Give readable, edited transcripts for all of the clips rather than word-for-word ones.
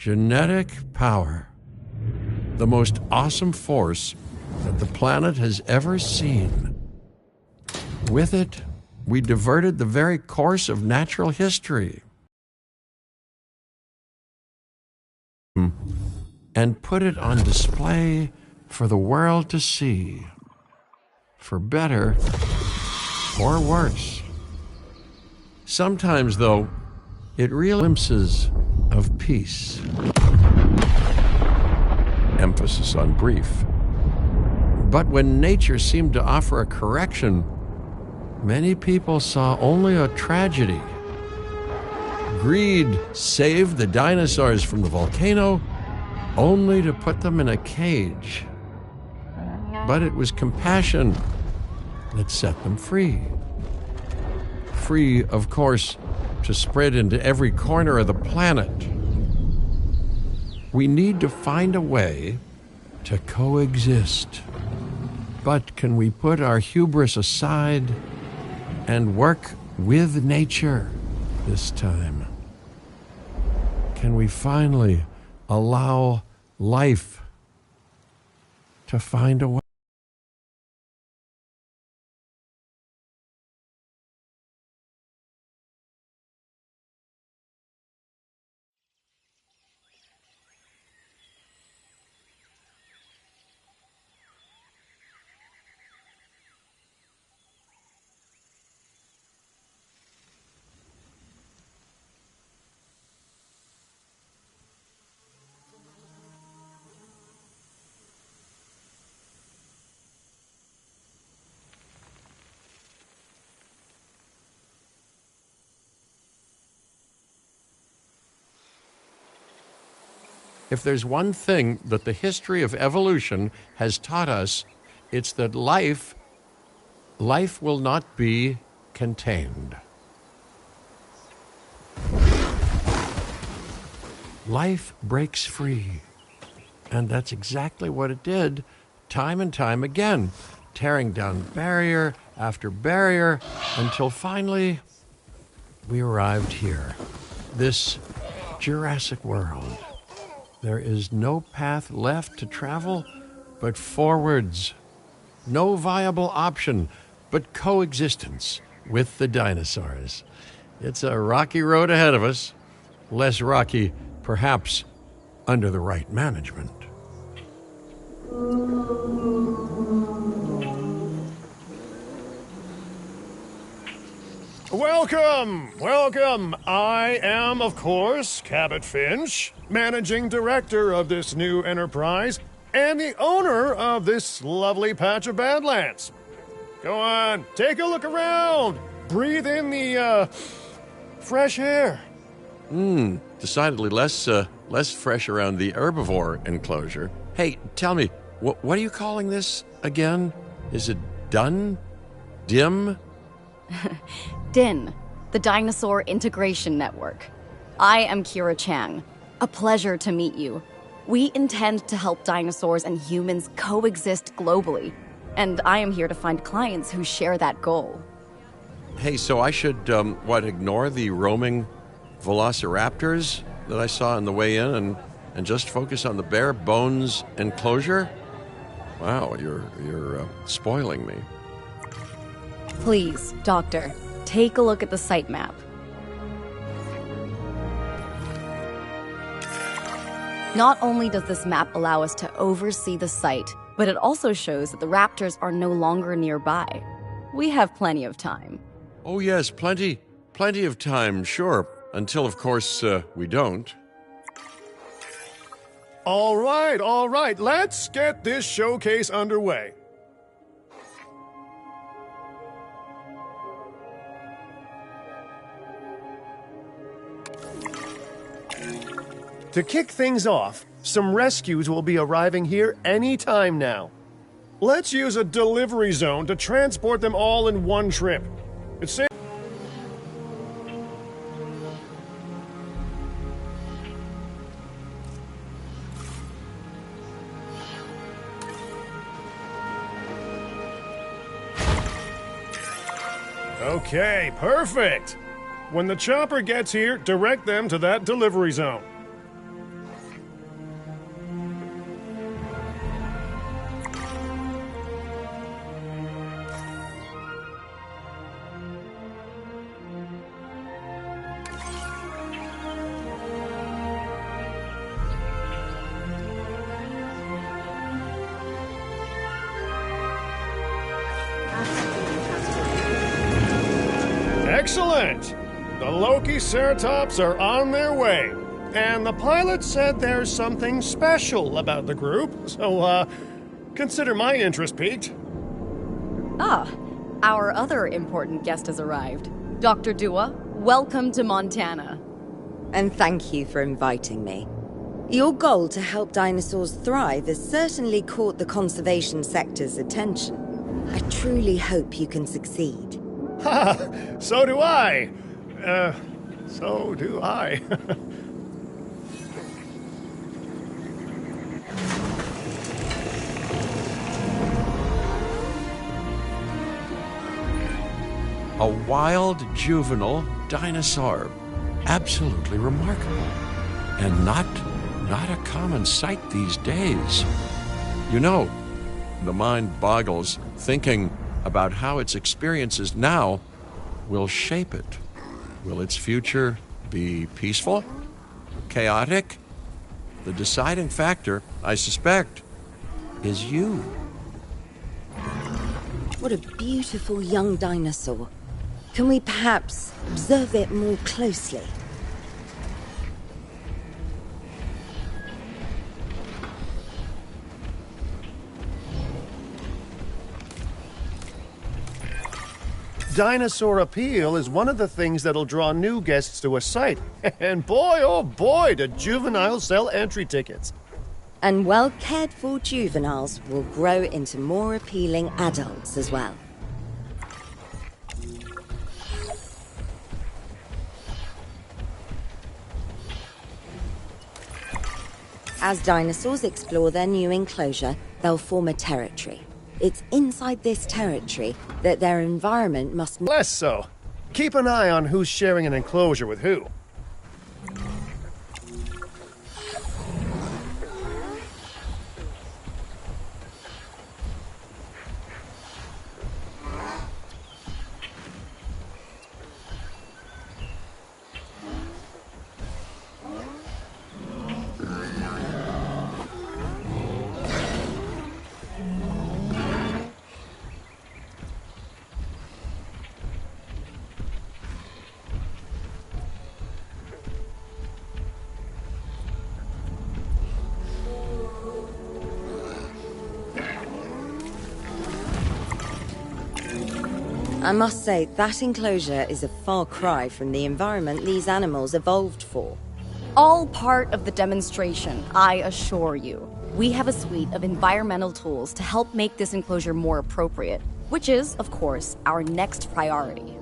Genetic power. The most awesome force that the planet has ever seen. With it, we diverted the very course of natural history and put it on display for the world to see, for better or worse. Sometimes, though, it really glimpses of peace. Emphasis on brief. But when nature seemed to offer a correction, many people saw only a tragedy. Greed saved the dinosaurs from the volcano, only to put them in a cage. But it was compassion that set them free. Free, of course, to spread into every corner of the planet. We need to find a way to coexist. But can we put our hubris aside and work with nature this time? Can we finally allow life to find a way? If there's one thing that the history of evolution has taught us, it's that life will not be contained. Life breaks free. And that's exactly what it did, time and time again, tearing down barrier after barrier, until finally we arrived here, this Jurassic world. There is no path left to travel but forwards. No viable option but coexistence with the dinosaurs. It's a rocky road ahead of us. Less rocky, perhaps, under the right management. Welcome. I am, of course, Cabot Finch, managing director of this new enterprise and the owner of this lovely patch of Badlands. Go on, take a look around. Breathe in the, fresh air. Decidedly less fresh around the herbivore enclosure. Hey, tell me, what are you calling this again? Is it done? Dim? DIN, the Dinosaur Integration Network. I am Kira Chang. A pleasure to meet you. We intend to help dinosaurs and humans coexist globally, and I am here to find clients who share that goal. Hey, so I should, ignore the roaming velociraptors that I saw on the way in and just focus on the bare bones enclosure? Wow, you're spoiling me. Please, Doctor, take a look at the site map. Not only does this map allow us to oversee the site, but it also shows that the raptors are no longer nearby. We have plenty of time. Oh yes, plenty of time, sure. Until, of course, we don't. All right, let's get this showcase underway. To kick things off, some rescues will be arriving here any time now. Let's use a delivery zone to transport them all in one trip. It's safe. Okay, perfect. When the chopper gets here, direct them to that delivery zone. Excellent! The Loki-Ceratops are on their way. And the pilot said there's something special about the group, so, consider my interest piqued. Ah, our other important guest has arrived. Dr. Dua, welcome to Montana. And thank you for inviting me. Your goal to help dinosaurs thrive has certainly caught the conservation sector's attention. I truly hope you can succeed. Ha! So do I. So do I. A wild juvenile dinosaur. Absolutely remarkable. And not a common sight these days. You know, the mind boggles thinking about how its experiences now will shape it. Will its future be peaceful? Chaotic? The deciding factor, I suspect, is you. What a beautiful young dinosaur. Can we perhaps observe it more closely? Dinosaur appeal is one of the things that'll draw new guests to a site. And boy, oh boy, do juveniles sell entry tickets. And well-cared-for juveniles will grow into more appealing adults as well. As dinosaurs explore their new enclosure, they'll form a territory. It's inside this territory that their environment must... Less so. Keep an eye on who's sharing an enclosure with who. I must say, that enclosure is a far cry from the environment these animals evolved for. All part of the demonstration, I assure you. We have a suite of environmental tools to help make this enclosure more appropriate, which is, of course, our next priority.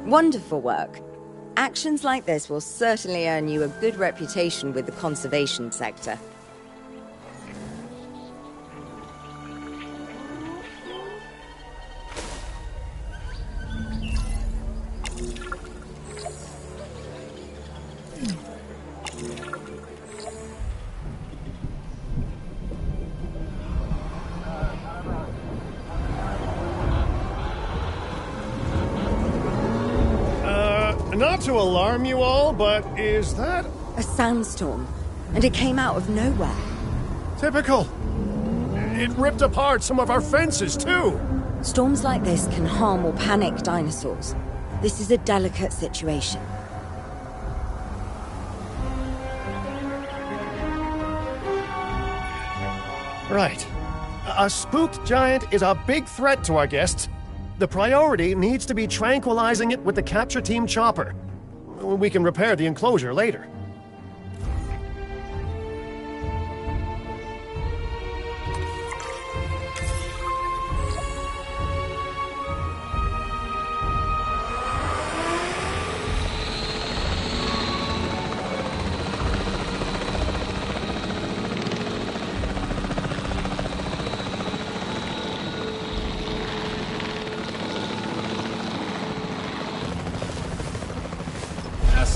Wonderful work. Actions like this will certainly earn you a good reputation with the conservation sector. Not to alarm you all, but is that A sandstorm, and it came out of nowhere. typical? It ripped apart some of our fences, too. Storms like this can harm or panic dinosaurs. This is a delicate situation. Right. A spooked giant is a big threat to our guests. The priority needs to be tranquilizing it with the capture team chopper. We can repair the enclosure later.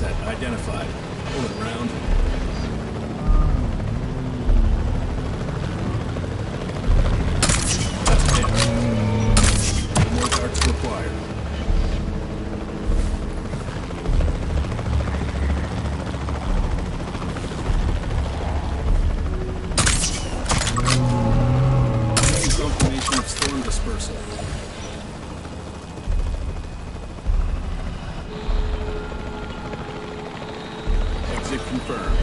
asset identified. Pull it around. That's it. No more darts required. Confirmation of storm dispersal. Exit confirmed.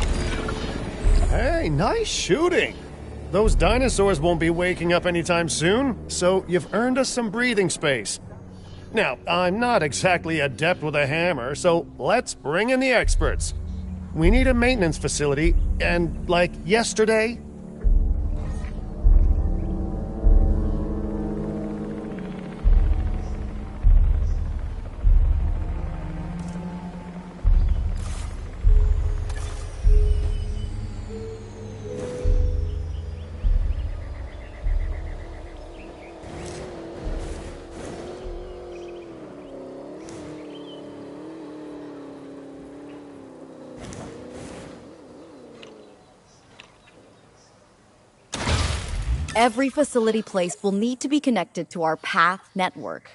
Hey, nice shooting. Those dinosaurs won't be waking up anytime soon, so you've earned us some breathing space. Now, I'm not exactly adept with a hammer, so let's bring in the experts. We need a maintenance facility, and like yesterday. Every facility placed will need to be connected to our path network.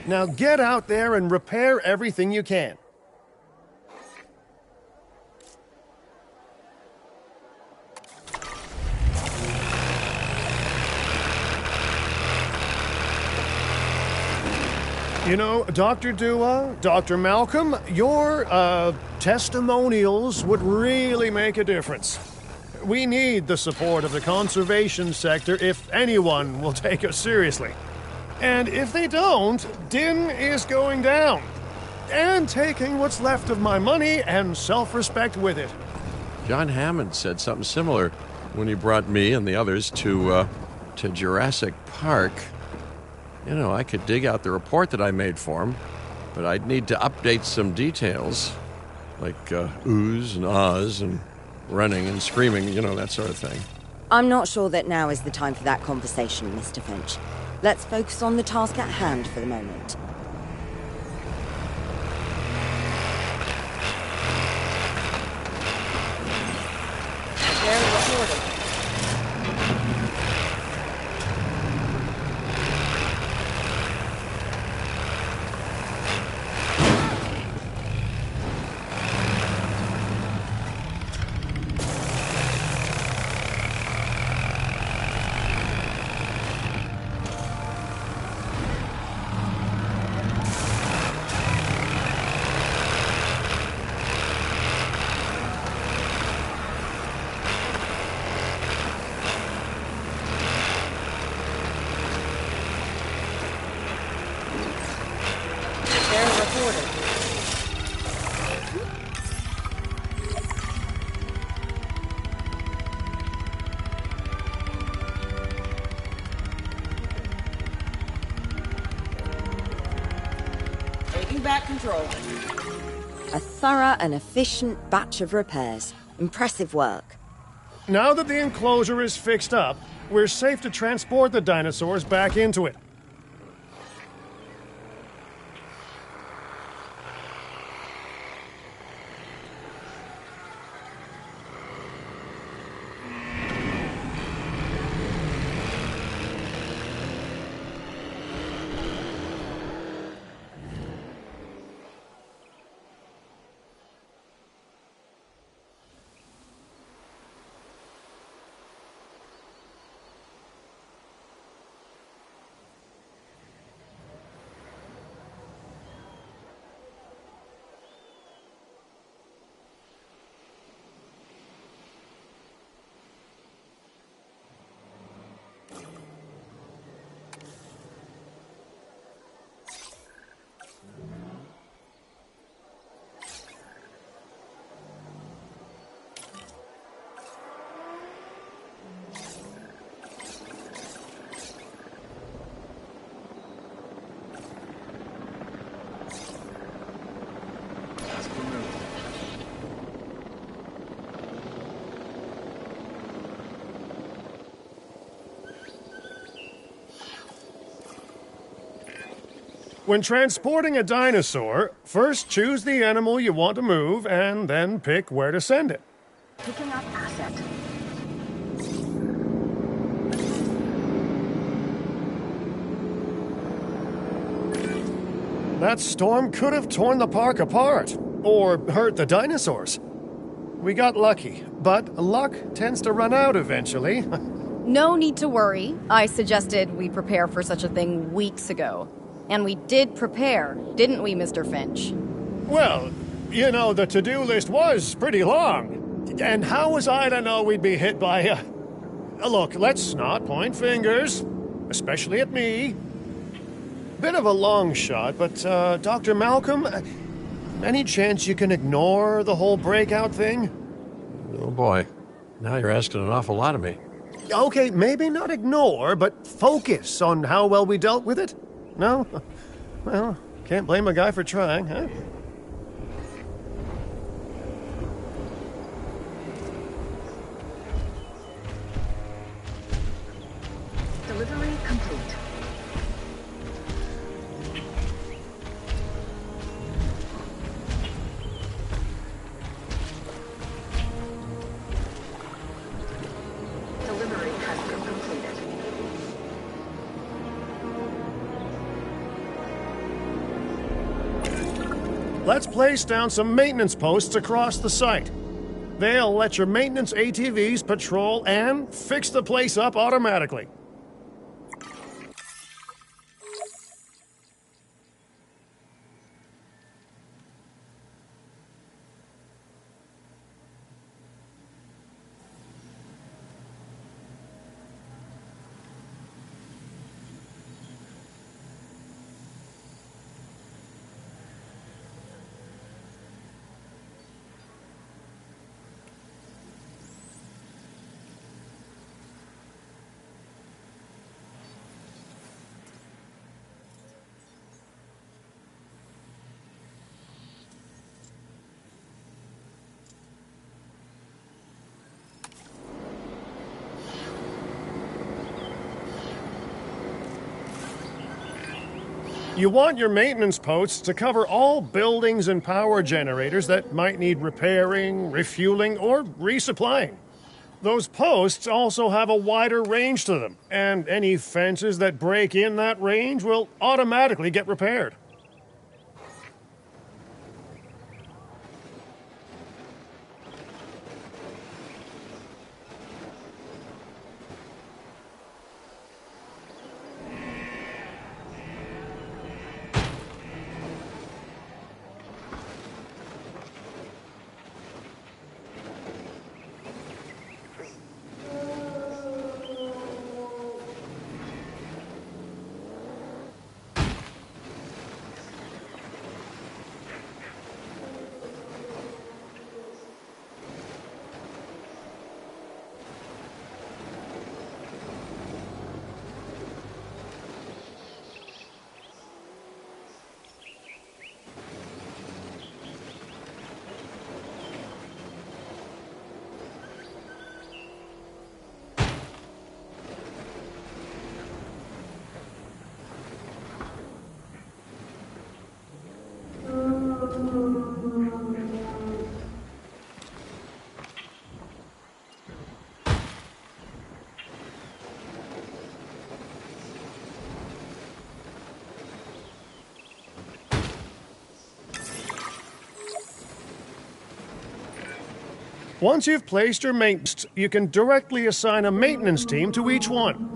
Now get out there and repair everything you can. You know, Dr. Dua, Dr. Malcolm, your, testimonials would really make a difference. We need the support of the conservation sector if anyone will take us seriously. And if they don't, Din is going down. And taking what's left of my money and self-respect with it. John Hammond said something similar when he brought me and the others to Jurassic Park. You know, I could dig out the report that I made for him, but I'd need to update some details, like oohs and ahs and running and screaming, you know, that sort of thing. I'm not sure that now is the time for that conversation, Mr. Finch. Let's focus on the task at hand for the moment. Very reported. Taking back control. A thorough and efficient batch of repairs. Impressive work. Now that the enclosure is fixed up, we're safe to transport the dinosaurs back into it. When transporting a dinosaur, first choose the animal you want to move and then pick where to send it. Picking up asset. That storm could have torn the park apart, or hurt the dinosaurs. We got lucky, but luck tends to run out eventually. No need to worry. I suggested we prepare for such a thing weeks ago. And we did prepare, didn't we, Mr. Finch? Well, you know, the to-do list was pretty long. And how was I to know we'd be hit by a... Look, let's not point fingers, especially at me. Bit of a long shot, but, Dr. Malcolm, any chance you can ignore the whole breakout thing? Oh boy, now you're asking an awful lot of me. Okay, maybe not ignore, but focus on how well we dealt with it? No? Well, can't blame a guy for trying, huh? Delivery complete. Delivery has been completed. Let's place down some maintenance posts across the site. They'll let your maintenance ATVs patrol and fix the place up automatically. You want your maintenance posts to cover all buildings and power generators that might need repairing, refueling, or resupplying. Those posts also have a wider range to them, and any fences that break in that range will automatically get repaired. Once you've placed your maintenance, you can directly assign a maintenance team to each one.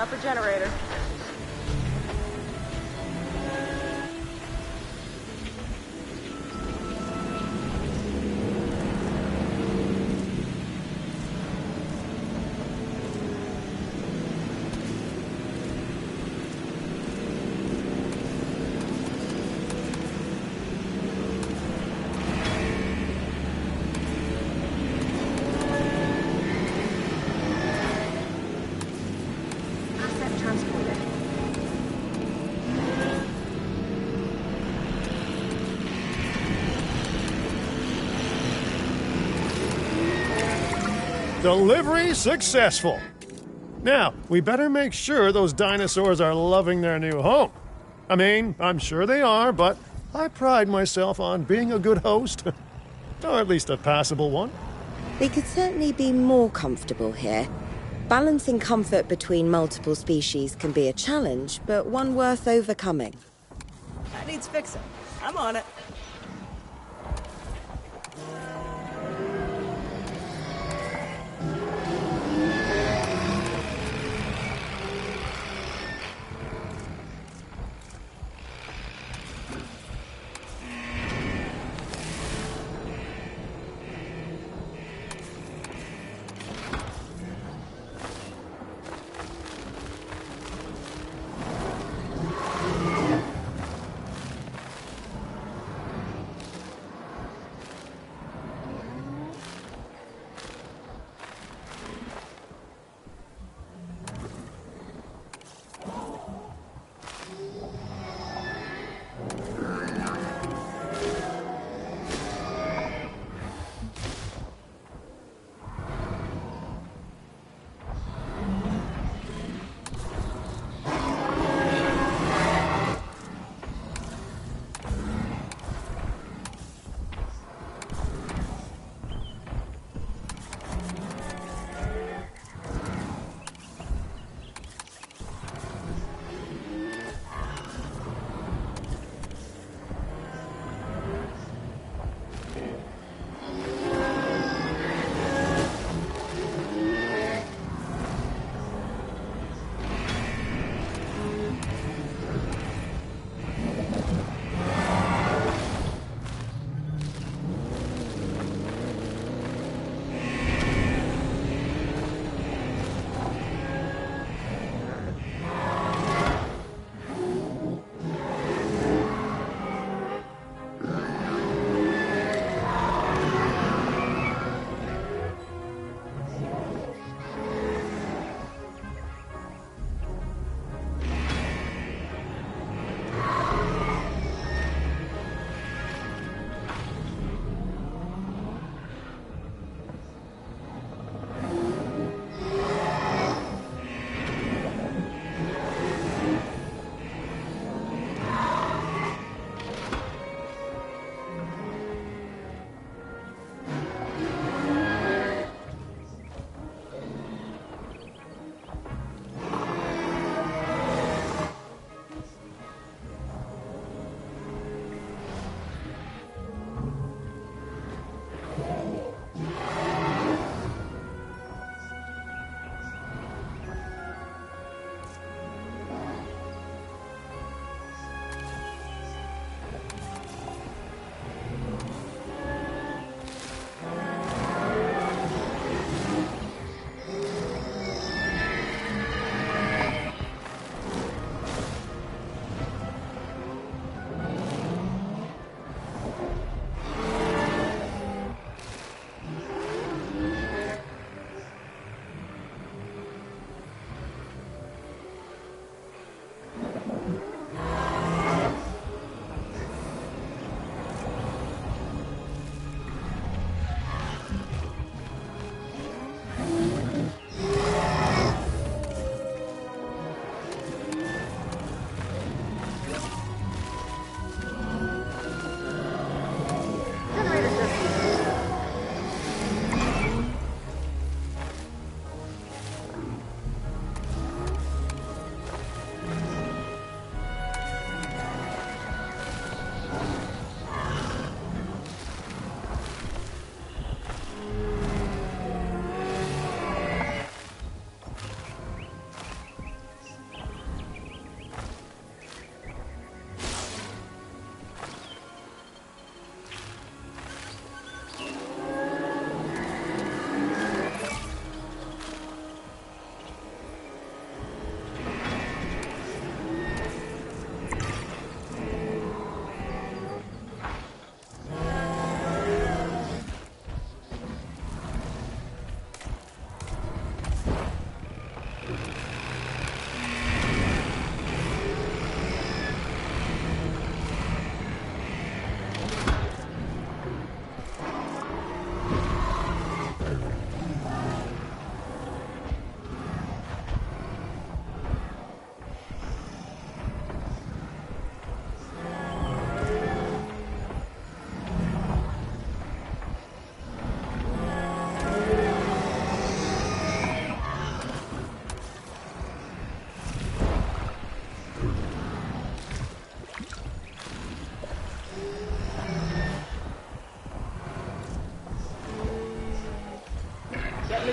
up a generator. Asset transported. Delivery successful. Now, we better make sure those dinosaurs are loving their new home. I mean, I'm sure they are, but I pride myself on being a good host. Or at least a passable one. They could certainly be more comfortable here. Balancing comfort between multiple species can be a challenge, but one worth overcoming. That needs fixing. I'm on it.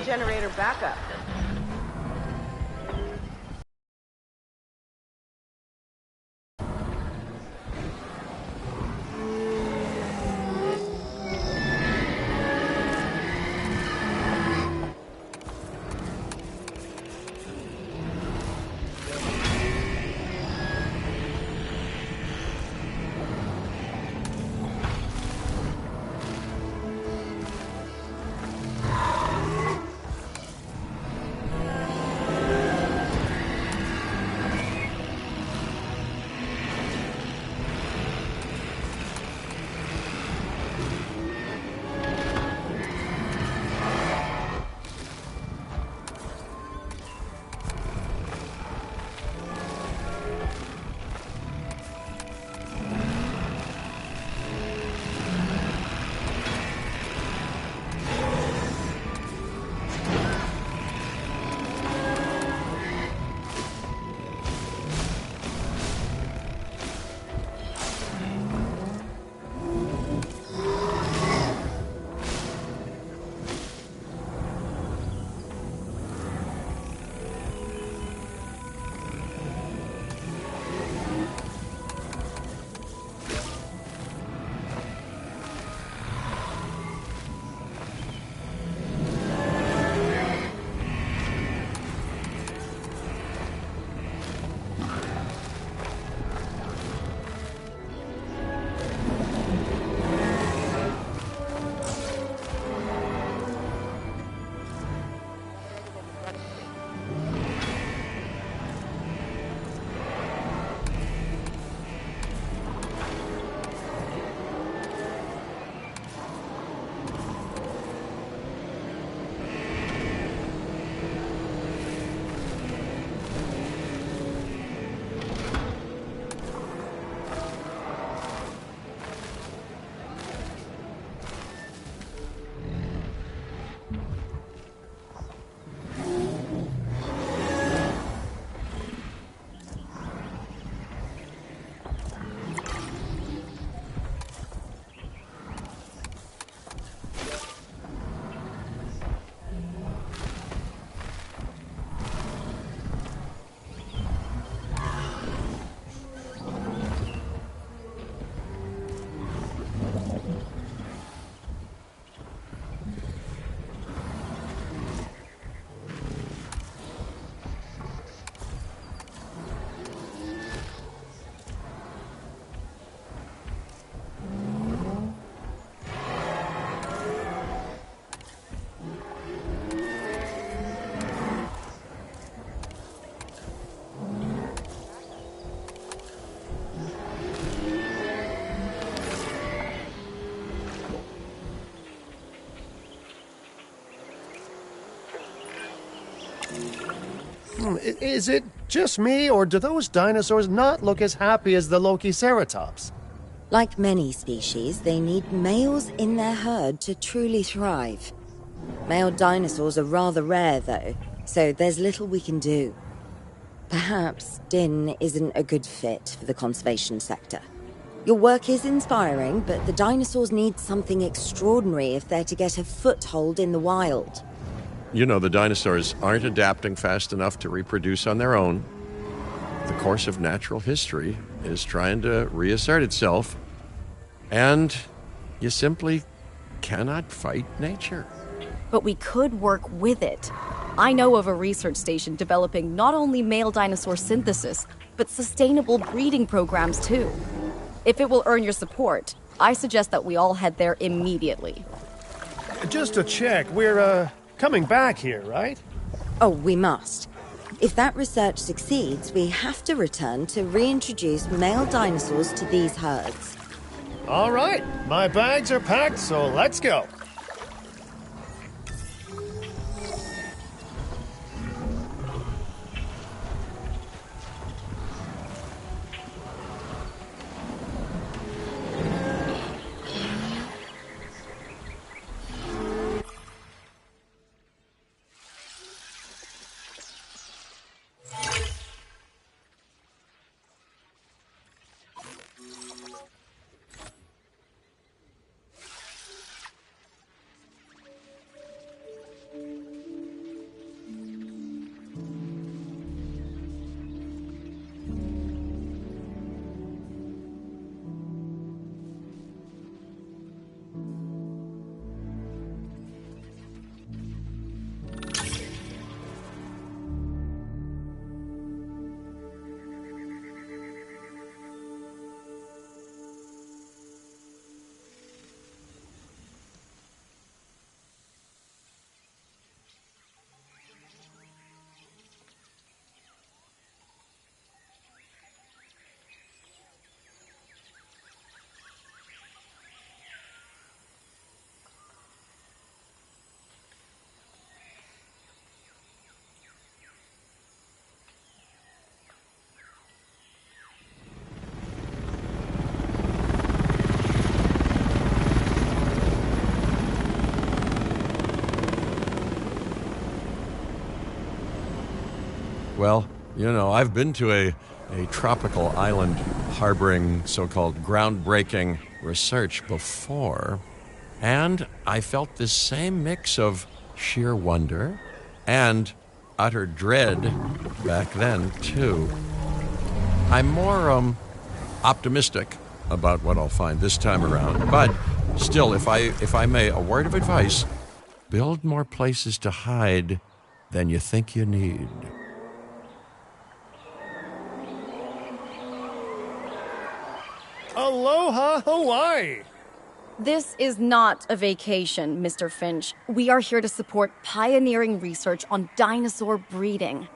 generator backup. Is it just me, or do those dinosaurs not look as happy as the Lokiceratops? Like many species, they need males in their herd to truly thrive. Male dinosaurs are rather rare, though, so there's little we can do. Perhaps Din isn't a good fit for the conservation sector. Your work is inspiring, but the dinosaurs need something extraordinary if they're to get a foothold in the wild. You know, the dinosaurs aren't adapting fast enough to reproduce on their own. The course of natural history is trying to reassert itself, and you simply cannot fight nature. But we could work with it. I know of a research station developing not only male dinosaur synthesis, but sustainable breeding programs too. If it will earn your support, I suggest that we all head there immediately. Just to check, we're, coming back here, right? Oh, we must. If that research succeeds, we have to return to reintroduce male dinosaurs to these herds. All right, my bags are packed, so let's go. Well, I've been to a tropical island harboring so-called groundbreaking research before, and I felt this same mix of sheer wonder and utter dread back then, too. I'm more optimistic about what I'll find this time around, but still, if I may, a word of advice: build more places to hide than you think you need. Aloha, Hawaii! This is not a vacation, Mr. Finch. We are here to support pioneering research on dinosaur breeding.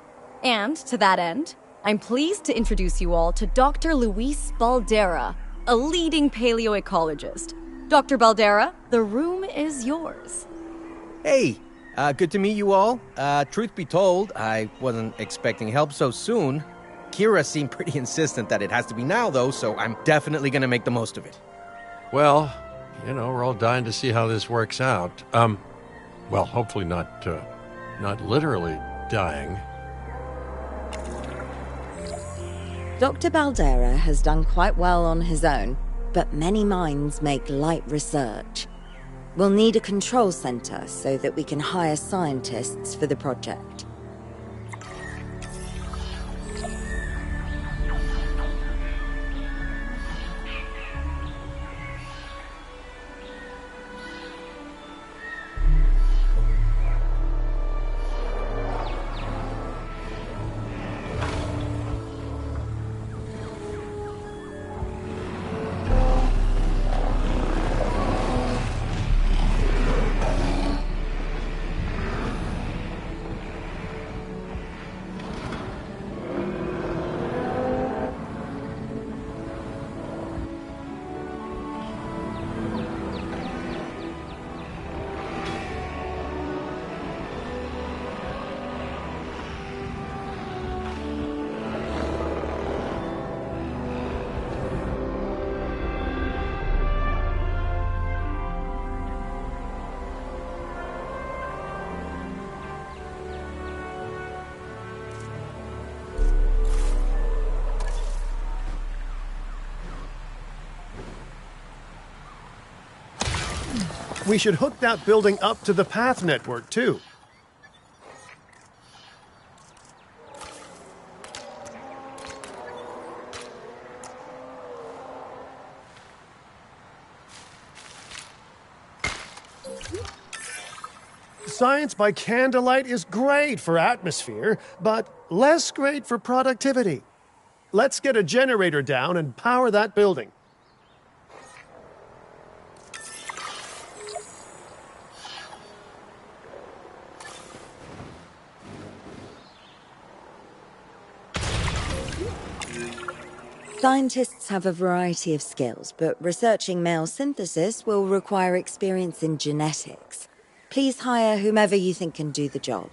And to that end, I'm pleased to introduce you all to Dr. Luis Baldera, a leading paleoecologist. Dr. Baldera, the room is yours. Hey, good to meet you all. Truth be told, I wasn't expecting help so soon. Kira seemed pretty insistent that it has to be now, though, so I'm definitely gonna make the most of it. Well, we're all dying to see how this works out. Well, hopefully not literally dying. Dr. Baldera has done quite well on his own, but many minds make light research. We'll need a control center so that we can hire scientists for the project. We should hook that building up to the path network, too. Science by candlelight is great for atmosphere, but less great for productivity. Let's get a generator down and power that building. Scientists have a variety of skills, but researching male synthesis will require experience in genetics. Please hire whomever you think can do the job.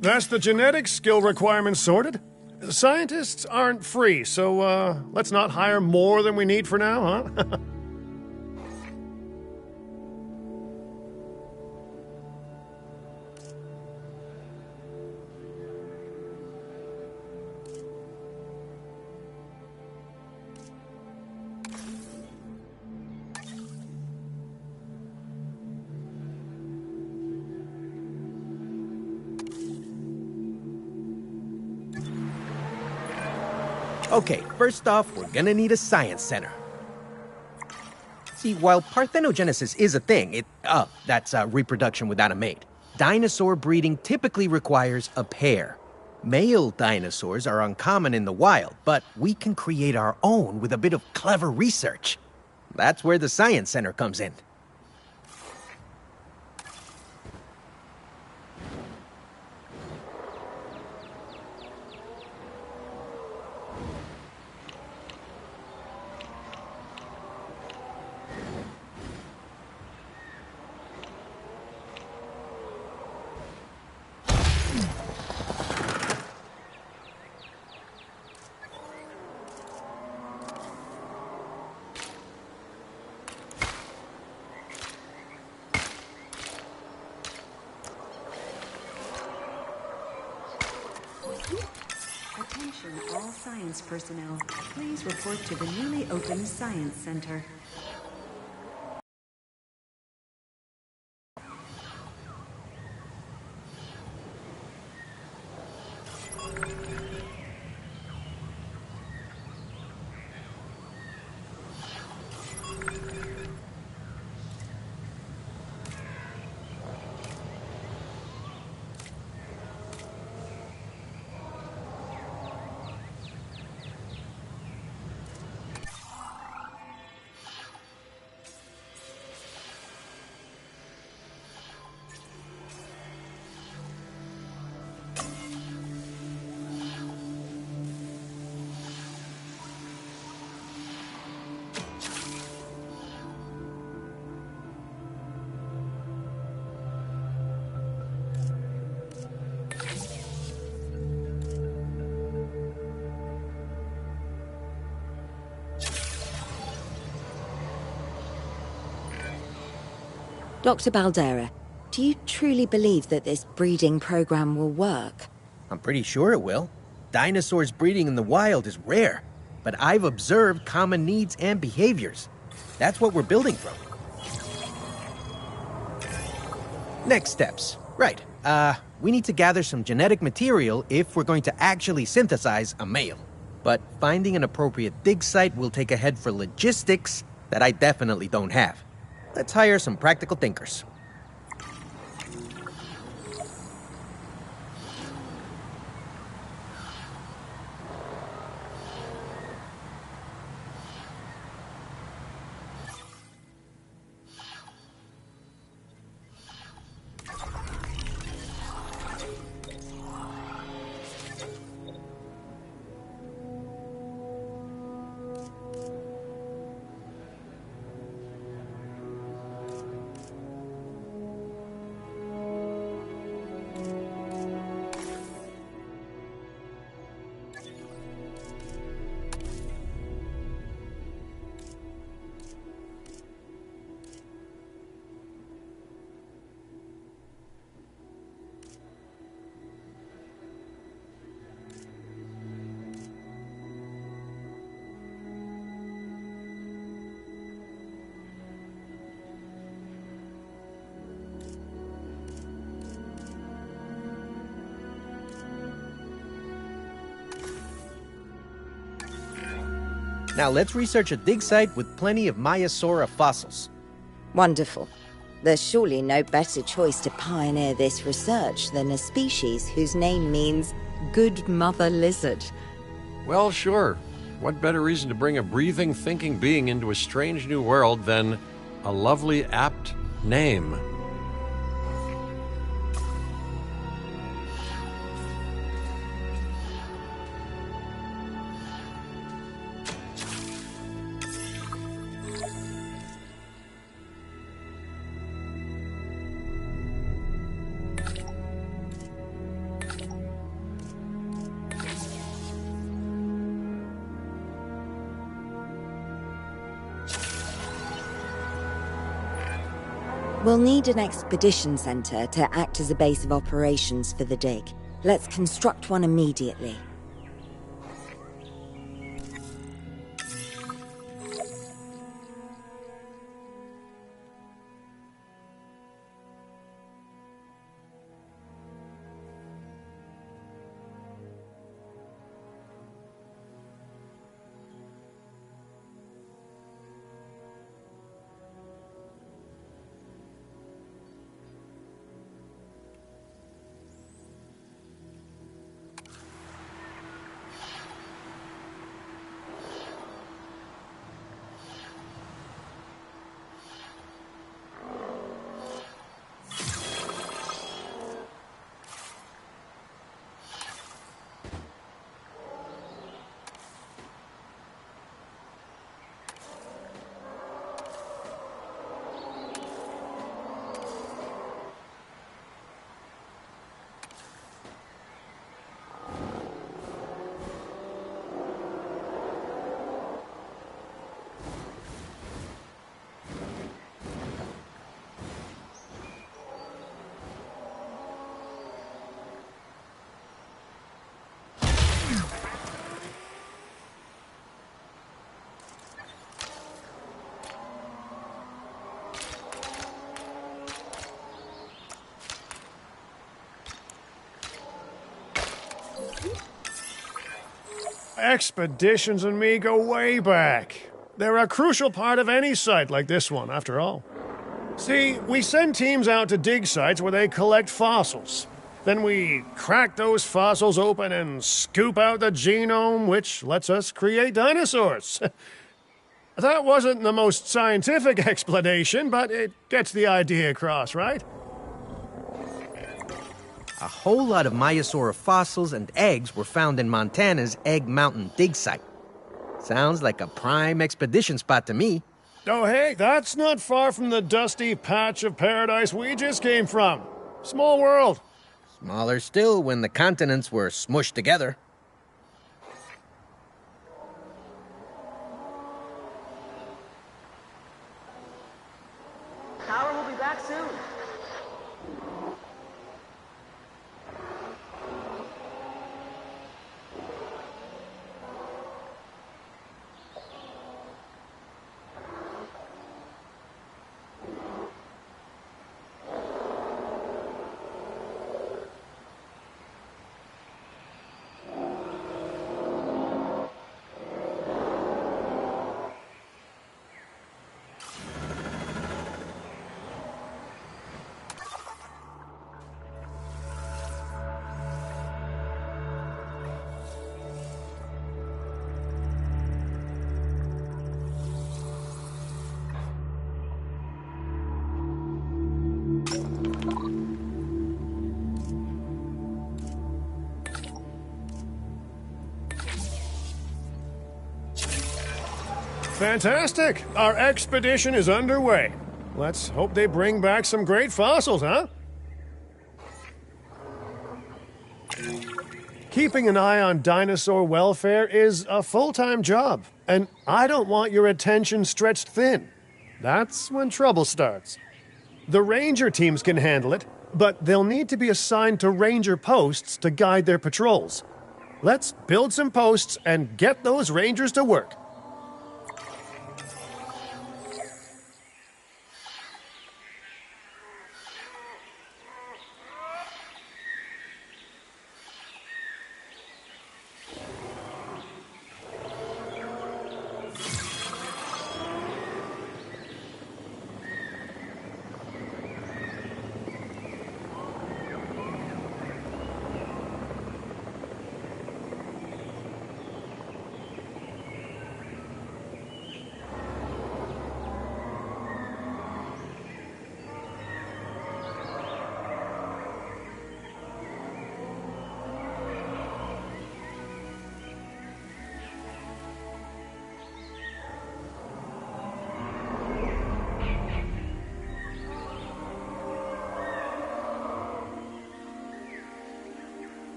That's the genetic skill requirements sorted. Scientists aren't free, so let's not hire more than we need for now, huh? Okay, first off, we're gonna need a science center. See, while parthenogenesis is a thing, that's reproduction without a mate. Dinosaur breeding typically requires a pair. Male dinosaurs are uncommon in the wild, but we can create our own with a bit of clever research. That's where the science center comes in. Attention all science personnel. Please report to the newly opened Science Center. Dr. Baldera, do you truly believe that this breeding program will work? I'm pretty sure it will. Dinosaurs breeding in the wild is rare, but I've observed common needs and behaviors. That's what we're building from. Next steps. Right. We need to gather some genetic material if we're going to actually synthesize a male. But finding an appropriate dig site will take a head for logistics that I definitely don't have. Let's hire some practical thinkers. Now let's research a dig site with plenty of Maiasaura fossils. Wonderful. There's surely no better choice to pioneer this research than a species whose name means good mother lizard. Well, sure. What better reason to bring a breathing, thinking being into a strange new world than a lovely, apt name? We'll need an expedition center to act as a base of operations for the dig. Let's construct one immediately. Expeditions and me go way back. They're a crucial part of any site like this one, after all. See, we send teams out to dig sites where they collect fossils. Then we crack those fossils open and scoop out the genome, which lets us create dinosaurs. That wasn't the most scientific explanation, but it gets the idea across, right? A whole lot of Maiasaura fossils and eggs were found in Montana's Egg Mountain dig site. Sounds like a prime expedition spot to me. Oh, hey, that's not far from the dusty patch of paradise we just came from. Small world. Smaller still when the continents were smushed together. Tower will be back soon. Fantastic! Our expedition is underway. Let's hope they bring back some great fossils, huh? Keeping an eye on dinosaur welfare is a full-time job, and I don't want your attention stretched thin. That's when trouble starts. The ranger teams can handle it, but they'll need to be assigned to ranger posts to guide their patrols. Let's build some posts and get those rangers to work.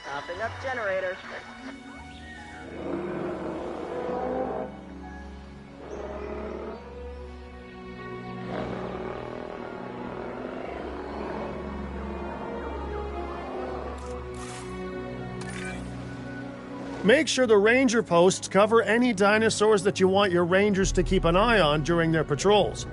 Topping up generator. Make sure the ranger posts cover any dinosaurs that you want your rangers to keep an eye on during their patrols.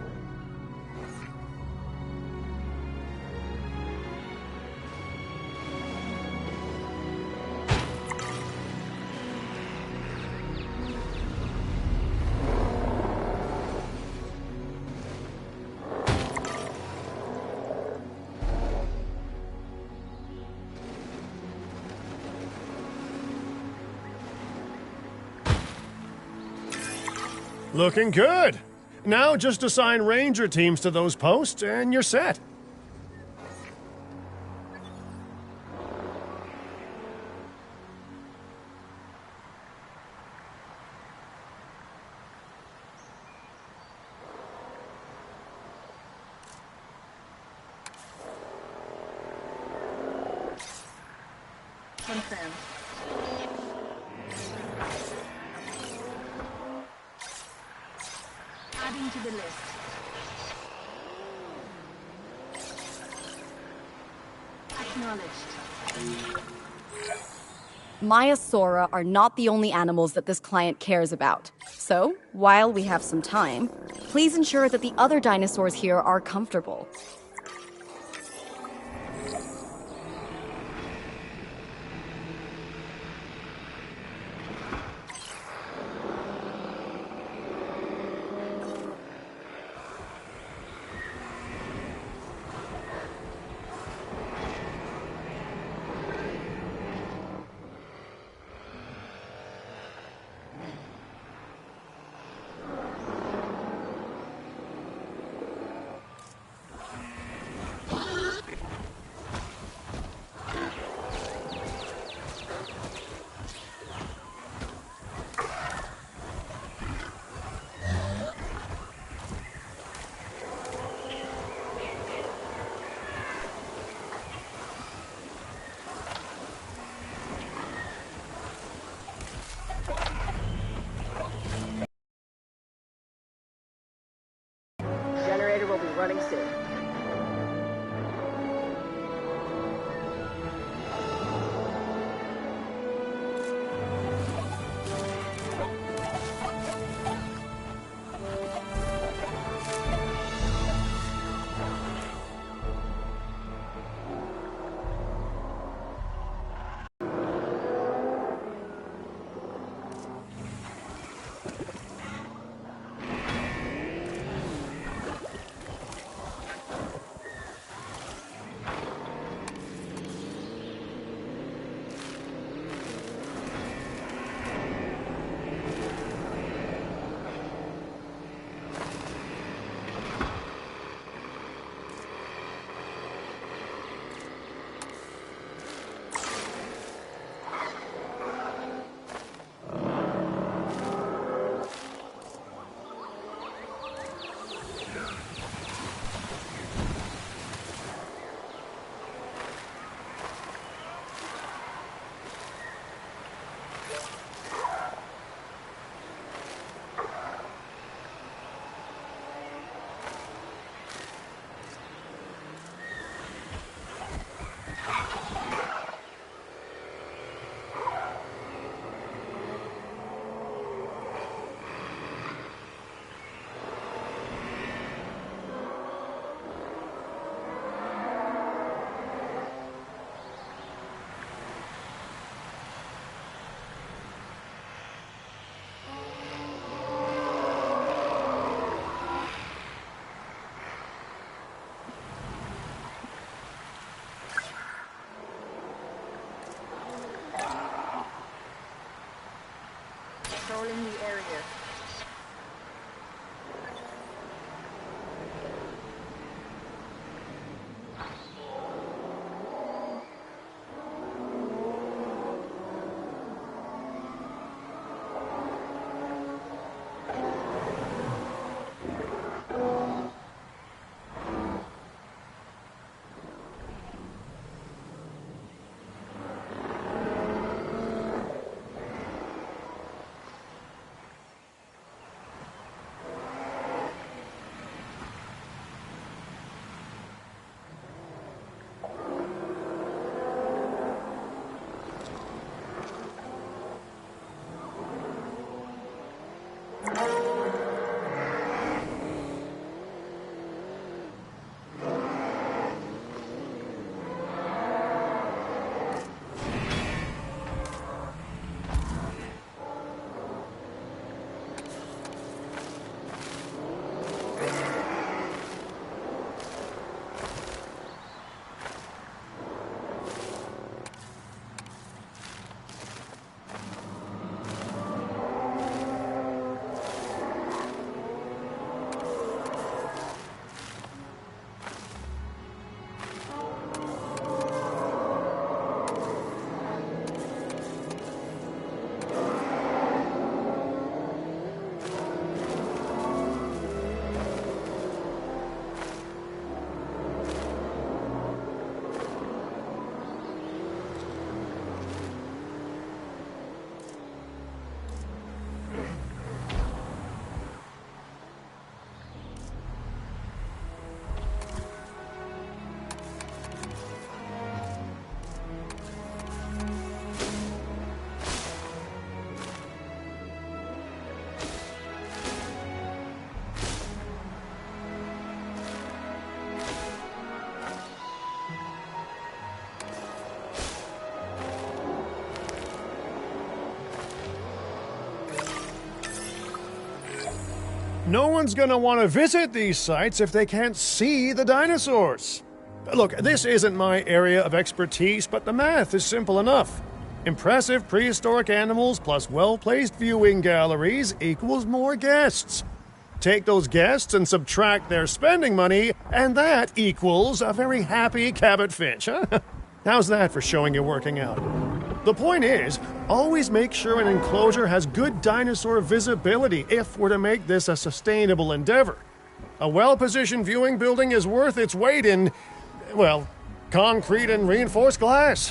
Looking good. Now just assign ranger teams to those posts and you're set. Confirmed. Adding to the list. Acknowledged. Myosora are not the only animals that this client cares about. So, while we have some time, please ensure that the other dinosaurs here are comfortable. Generator will be running soon. No one's gonna want to visit these sites if they can't see the dinosaurs. Look, this isn't my area of expertise, but the math is simple enough. Impressive prehistoric animals plus well-placed viewing galleries equals more guests. Take those guests and subtract their spending money, and that equals a very happy Cabot Finch, huh? How's that for showing you working out? The point is, always make sure an enclosure has good dinosaur visibility if we're to make this a sustainable endeavor. A well-positioned viewing building is worth its weight in, well, concrete and reinforced glass.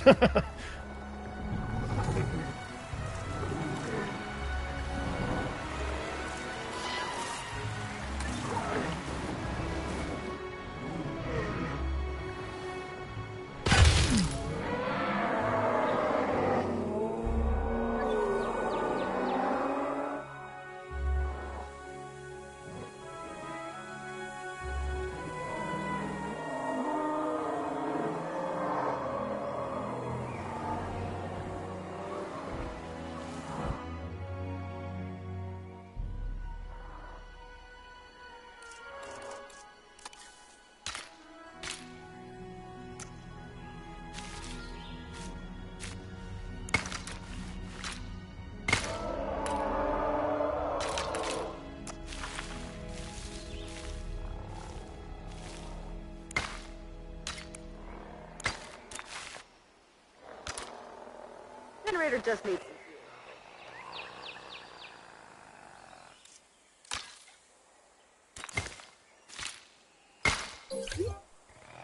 Generator just needs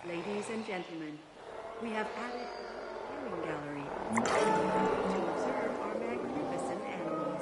Ladies and gentlemen, we have added a viewing gallery to observe our magnificent animals.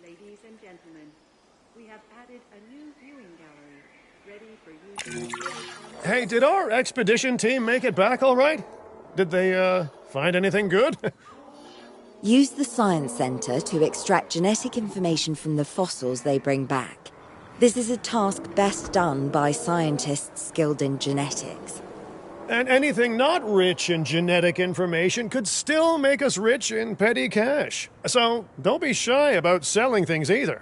Ladies and gentlemen, we have added a new viewing gallery, ready for you to... Hey, did our expedition team make it back all right? Did they, find anything good? Use the Science Center to extract genetic information from the fossils they bring back. This is a task best done by scientists skilled in genetics. And anything not rich in genetic information could still make us rich in petty cash. So don't be shy about selling things either.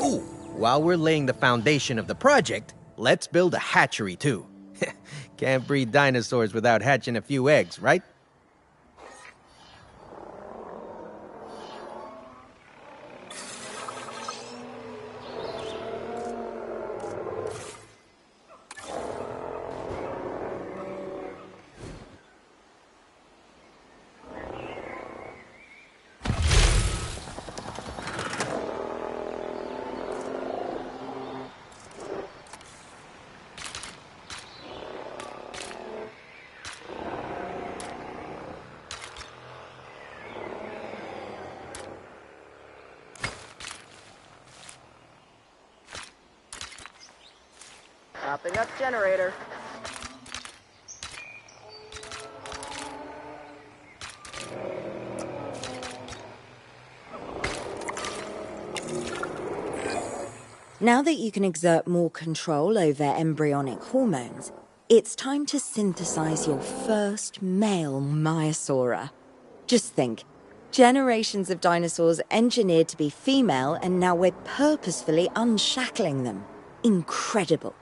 Ooh, while we're laying the foundation of the project, let's build a hatchery too. Can't breed dinosaurs without hatching a few eggs, right? Popping up generator. Now that you can exert more control over embryonic hormones, it's time to synthesize your first male Maiasaura. Just think, generations of dinosaurs engineered to be female, and now we're purposefully unshackling them. Incredible.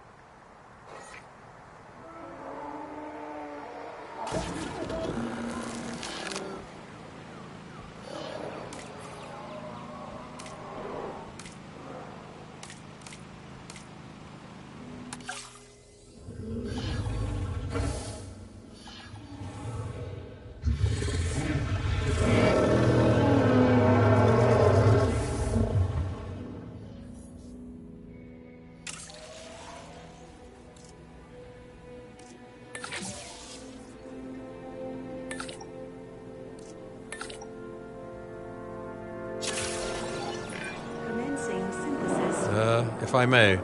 Commencing synthesis. If I may,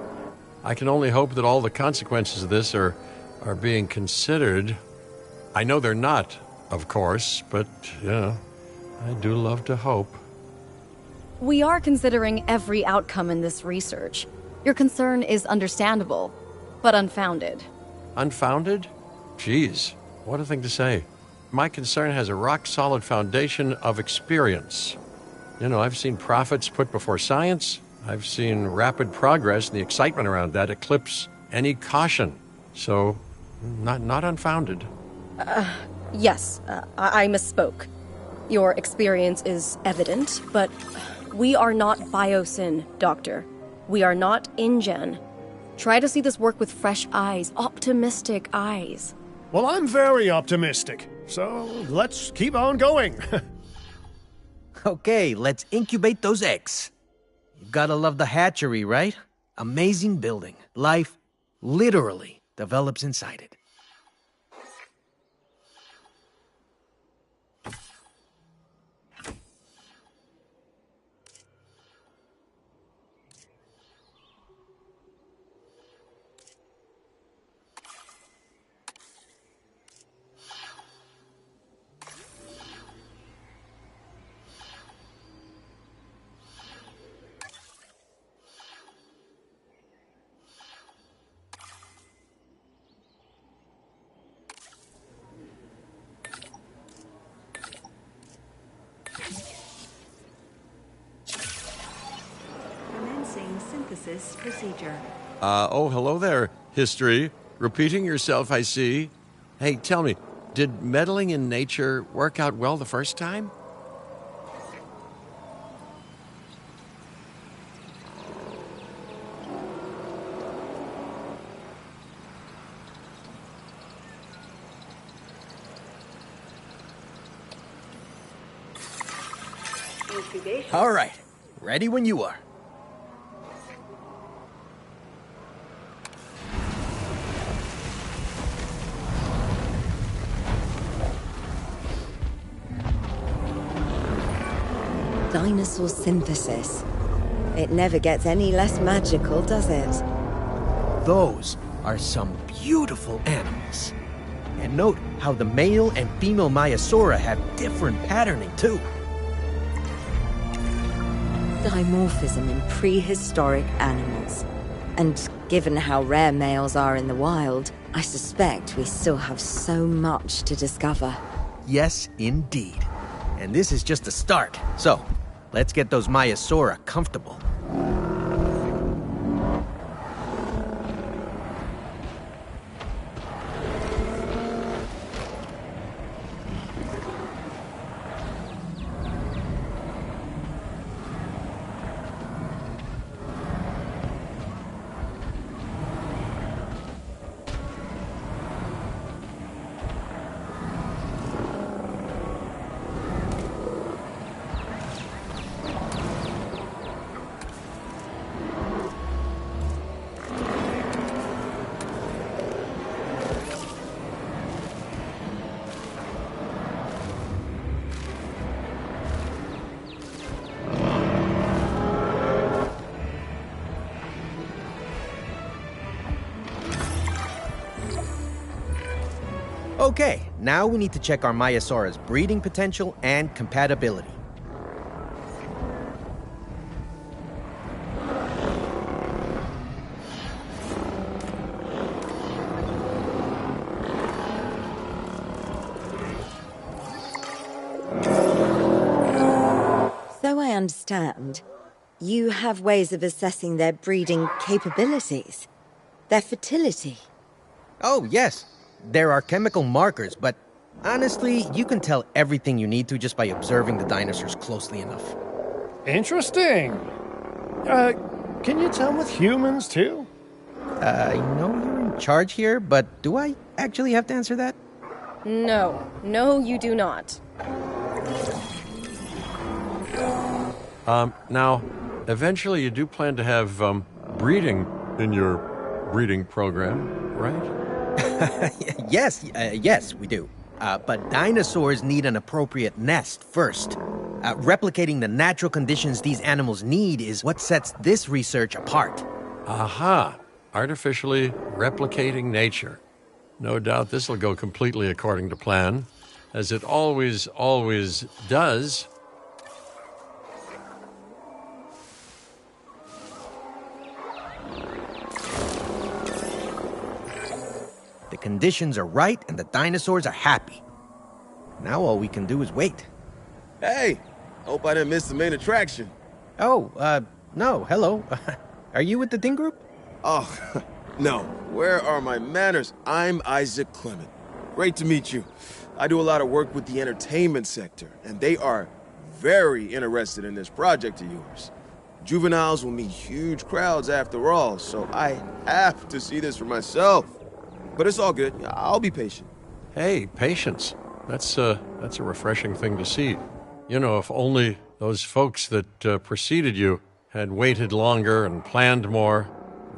I can only hope that all the consequences of this are being considered. I know they're not, of course, but, I do love to hope. We are considering every outcome in this research. Your concern is understandable, but unfounded. Unfounded? Geez, what a thing to say. My concern has a rock-solid foundation of experience. I've seen profits put before science. I've seen rapid progress, and the excitement around that eclipse any caution. So, not unfounded. Yes, I misspoke. Your experience is evident, but we are not Biosyn, Doctor. We are not InGen. Try to see this work with fresh eyes, optimistic eyes. Well, I'm very optimistic, so let's keep on going. Okay, let's incubate those eggs. You gotta love the hatchery, right? Amazing building. Life literally develops inside it. Commencing synthesis procedure. Hello there, history. Repeating yourself, I see. Hey, tell me, did meddling in nature work out well the first time? Incubation. All right, ready when you are. Dinosaur synthesis. It never gets any less magical, does it? Those are some beautiful animals. And note how the male and female Maiasaura have different patterning too. Dimorphism in prehistoric animals. And given how rare males are in the wild, I suspect we still have so much to discover. Yes, indeed. And this is just the start. So, let's get those Maiasaura comfortable. Okay, now we need to check our Maiasaura's breeding potential and compatibility. So I understand, you have ways of assessing their breeding capabilities, their fertility. Oh, yes. There are chemical markers, but honestly, you can tell everything you need to just by observing the dinosaurs closely enough. Interesting. Can you tell with humans too? I know you're in charge here, but do I actually have to answer that? No. No, you do not. Now, eventually you do plan to have breeding in your breeding program, right? Yes, we do. But dinosaurs need an appropriate nest first. Replicating the natural conditions these animals need is what sets this research apart. Aha! Artificially replicating nature. No doubt this will go completely according to plan, as it always does. The conditions are right and the dinosaurs are happy. Now all we can do is wait. Hey, hope I didn't miss the main attraction. Oh, no, hello. Are you with the Ding Group? Oh, no. Where are my manners? I'm Isaac Clement. Great to meet you. I do a lot of work with the entertainment sector, and they are very interested in this project of yours. Juveniles will meet huge crowds after all, so I have to see this for myself. But it's all good. I'll be patient. Hey, patience. That's a refreshing thing to see. You know, if only those folks that preceded you had waited longer and planned more,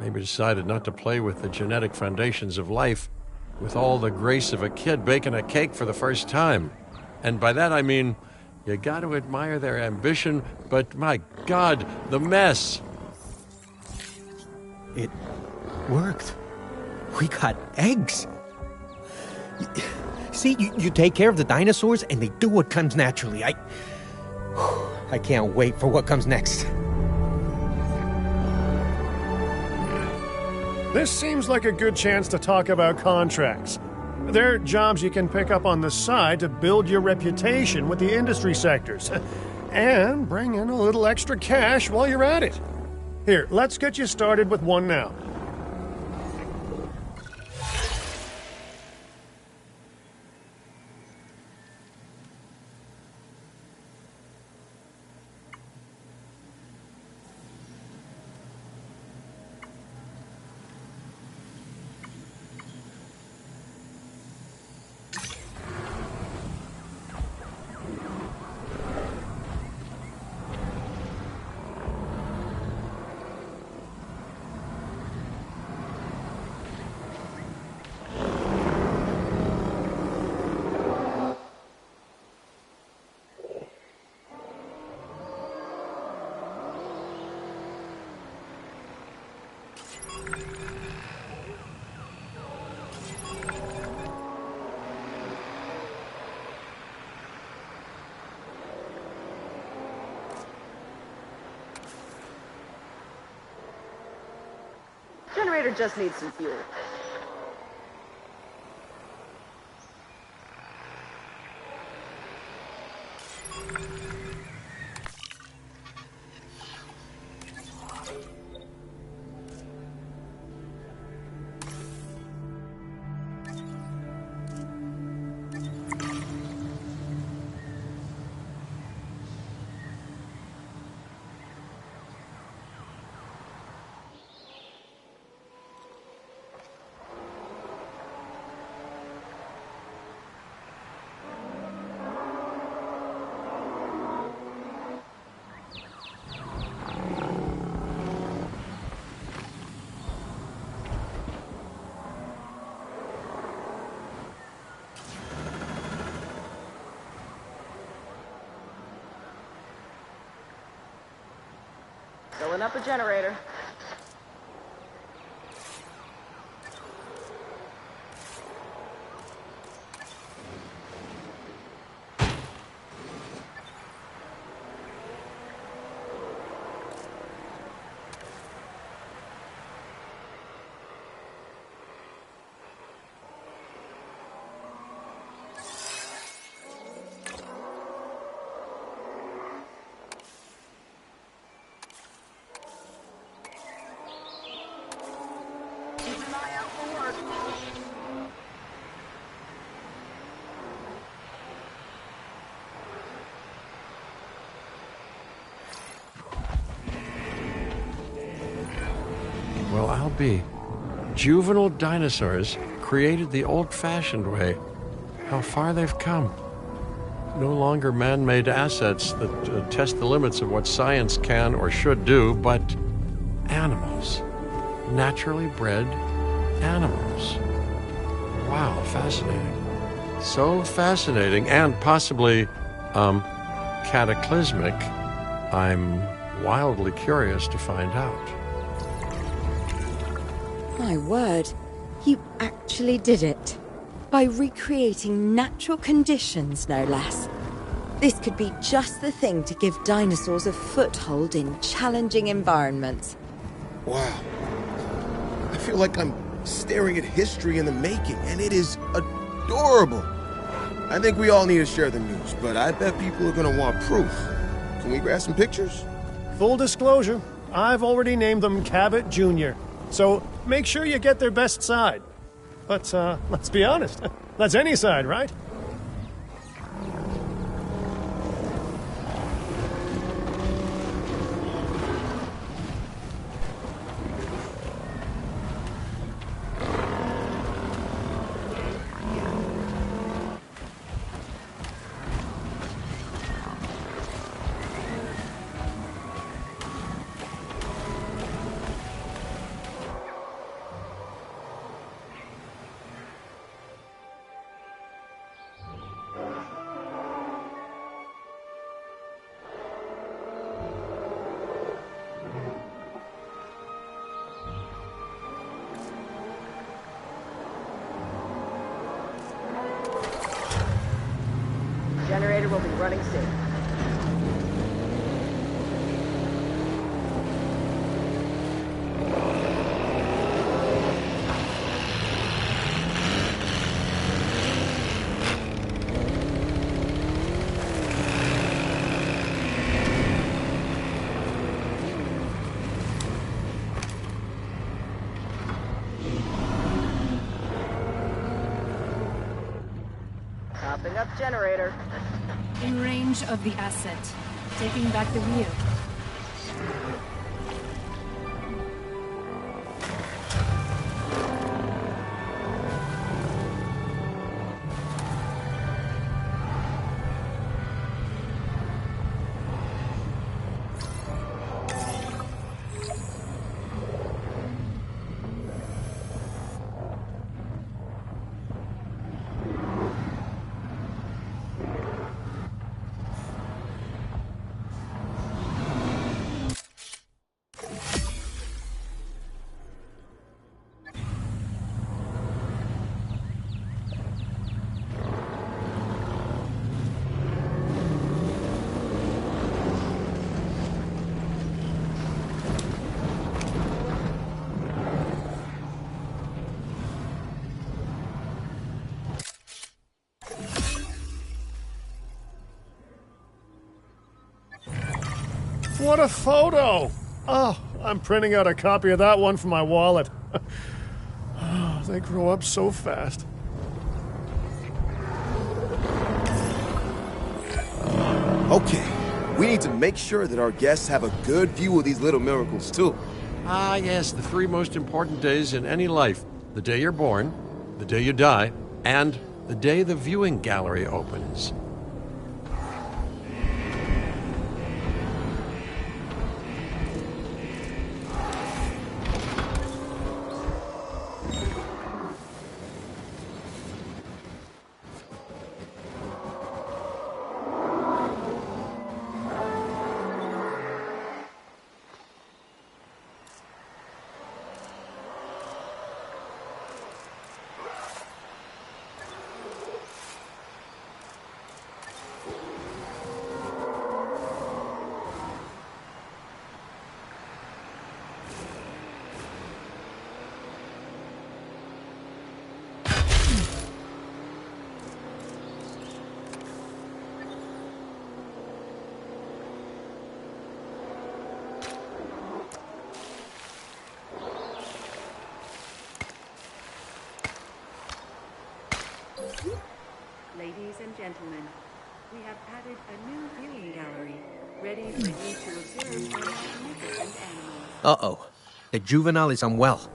maybe decided not to play with the genetic foundations of life with all the grace of a kid baking a cake for the first time. And by that I mean, you got to admire their ambition, but my God, the mess. It worked. We got eggs. See, you take care of the dinosaurs and they do what comes naturally. I can't wait for what comes next. This seems like a good chance to talk about contracts. They're jobs you can pick up on the side to build your reputation with the industry sectors. And bring in a little extra cash while you're at it. Here, let's get you started with one now. Generator just needs some fuel. Filling up a generator. be. Juvenile dinosaurs created the old-fashioned way. How far they've come. No longer man-made assets that test the limits of what science can or should do, but animals. Naturally bred animals. Wow, fascinating. So fascinating and possibly, cataclysmic. I'm wildly curious to find out. My word, you actually did it. By recreating natural conditions, no less. This could be just the thing to give dinosaurs a foothold in challenging environments. Wow. I feel like I'm staring at history in the making, and it is adorable. I think we all need to share the news, but I bet people are gonna want proof. Can we grab some pictures? Full disclosure, I've already named them Cabot Jr., so make sure you get their best side. But, let's be honest, that's any side, right? Generator will be running soon. Popping up generator. In range of the asset. Taking back the wheel. What a photo! Oh, I'm printing out a copy of that one for my wallet. Oh, they grow up so fast. Okay, we need to make sure that our guests have a good view of these little miracles, too. Ah, yes, the three most important days in any life. The day you're born, the day you die, and the day the viewing gallery opens. Ladies and gentlemen, we have added a new viewing gallery, ready for you to observe our magnificent animals. Uh-oh. The juvenile is unwell.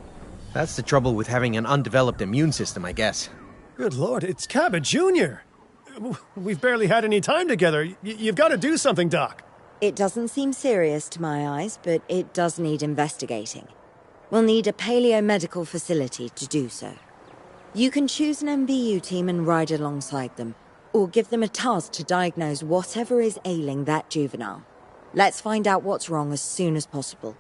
That's the trouble with having an undeveloped immune system, I guess. Good Lord, it's Cabot Jr. We've barely had any time together. You've got to do something, Doc. It doesn't seem serious to my eyes, but it does need investigating. We'll need a paleo-medical facility to do so. You can choose an MVU team and ride alongside them, or give them a task to diagnose whatever is ailing that juvenile. Let's find out what's wrong as soon as possible.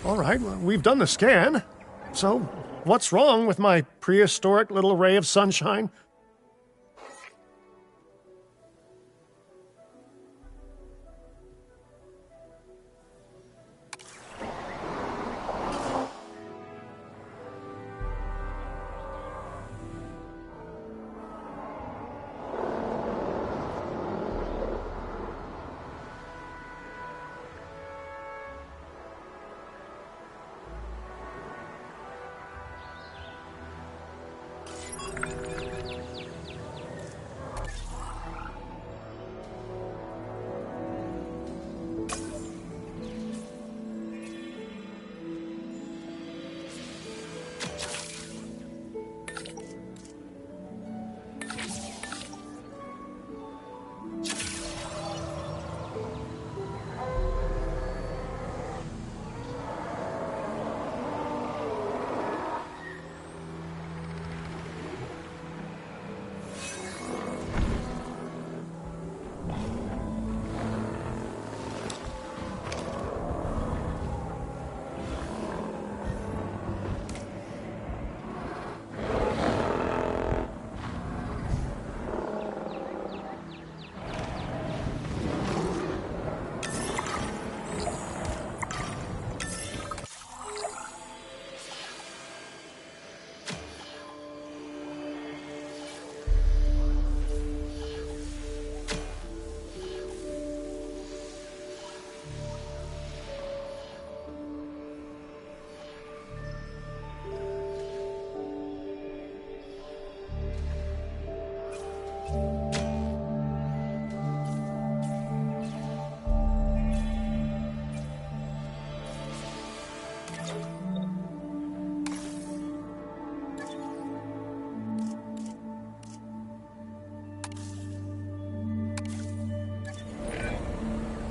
All right, well, we've done the scan. So, what's wrong with my prehistoric little ray of sunshine?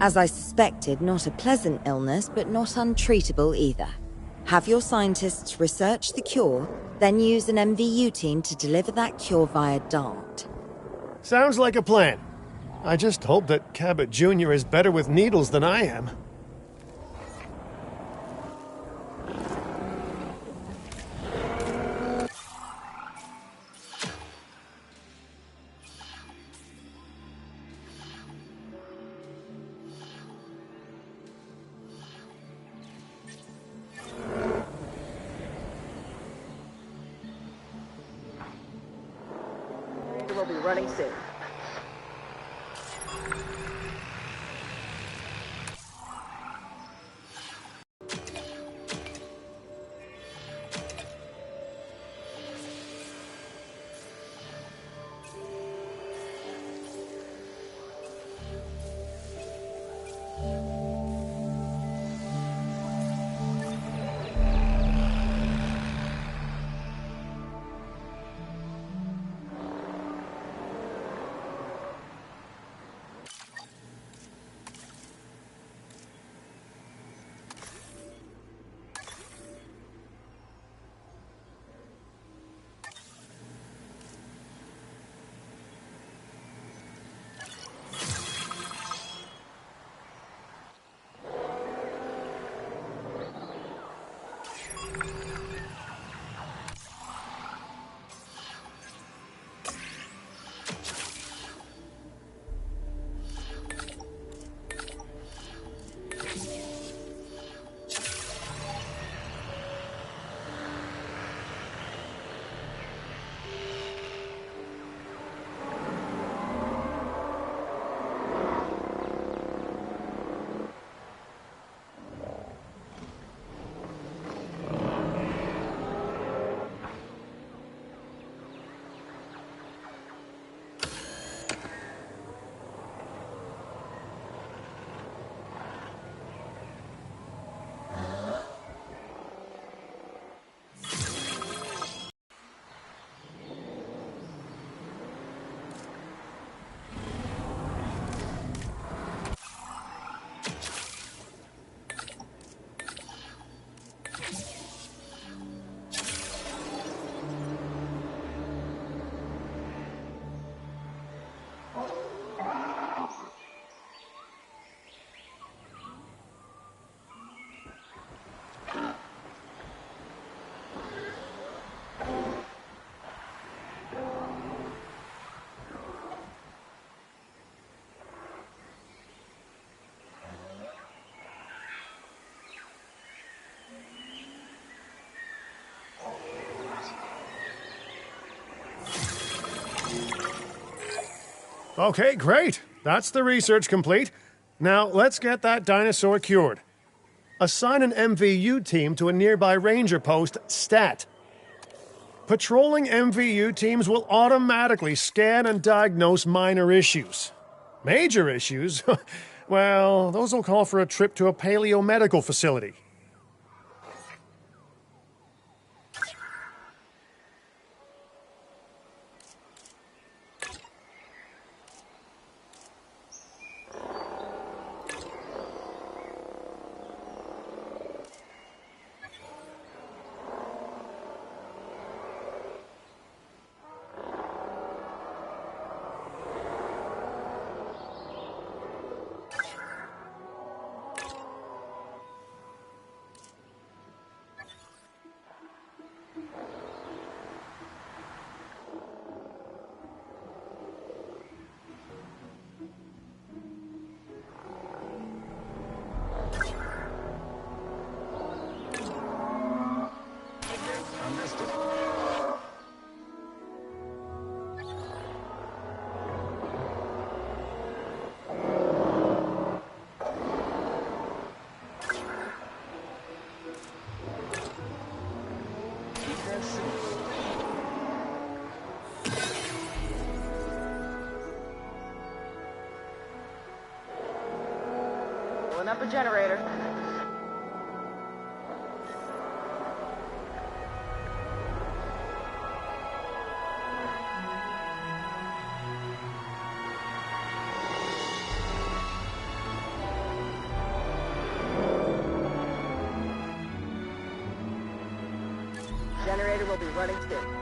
As I suspected, not a pleasant illness, but not untreatable either. Have your scientists research the cure, then use an MVU team to deliver that cure via DART. Sounds like a plan. I just hope that Cabot Jr. is better with needles than I am. We'll be running soon. Okay, great. That's the research complete. Now, let's get that dinosaur cured. Assign an MVU team to a nearby ranger post, Stat. Patrolling MVU teams will automatically scan and diagnose minor issues. Major issues? Well, those will call for a trip to a paleomedical facility. Pulling up a generator. generator will be running soon.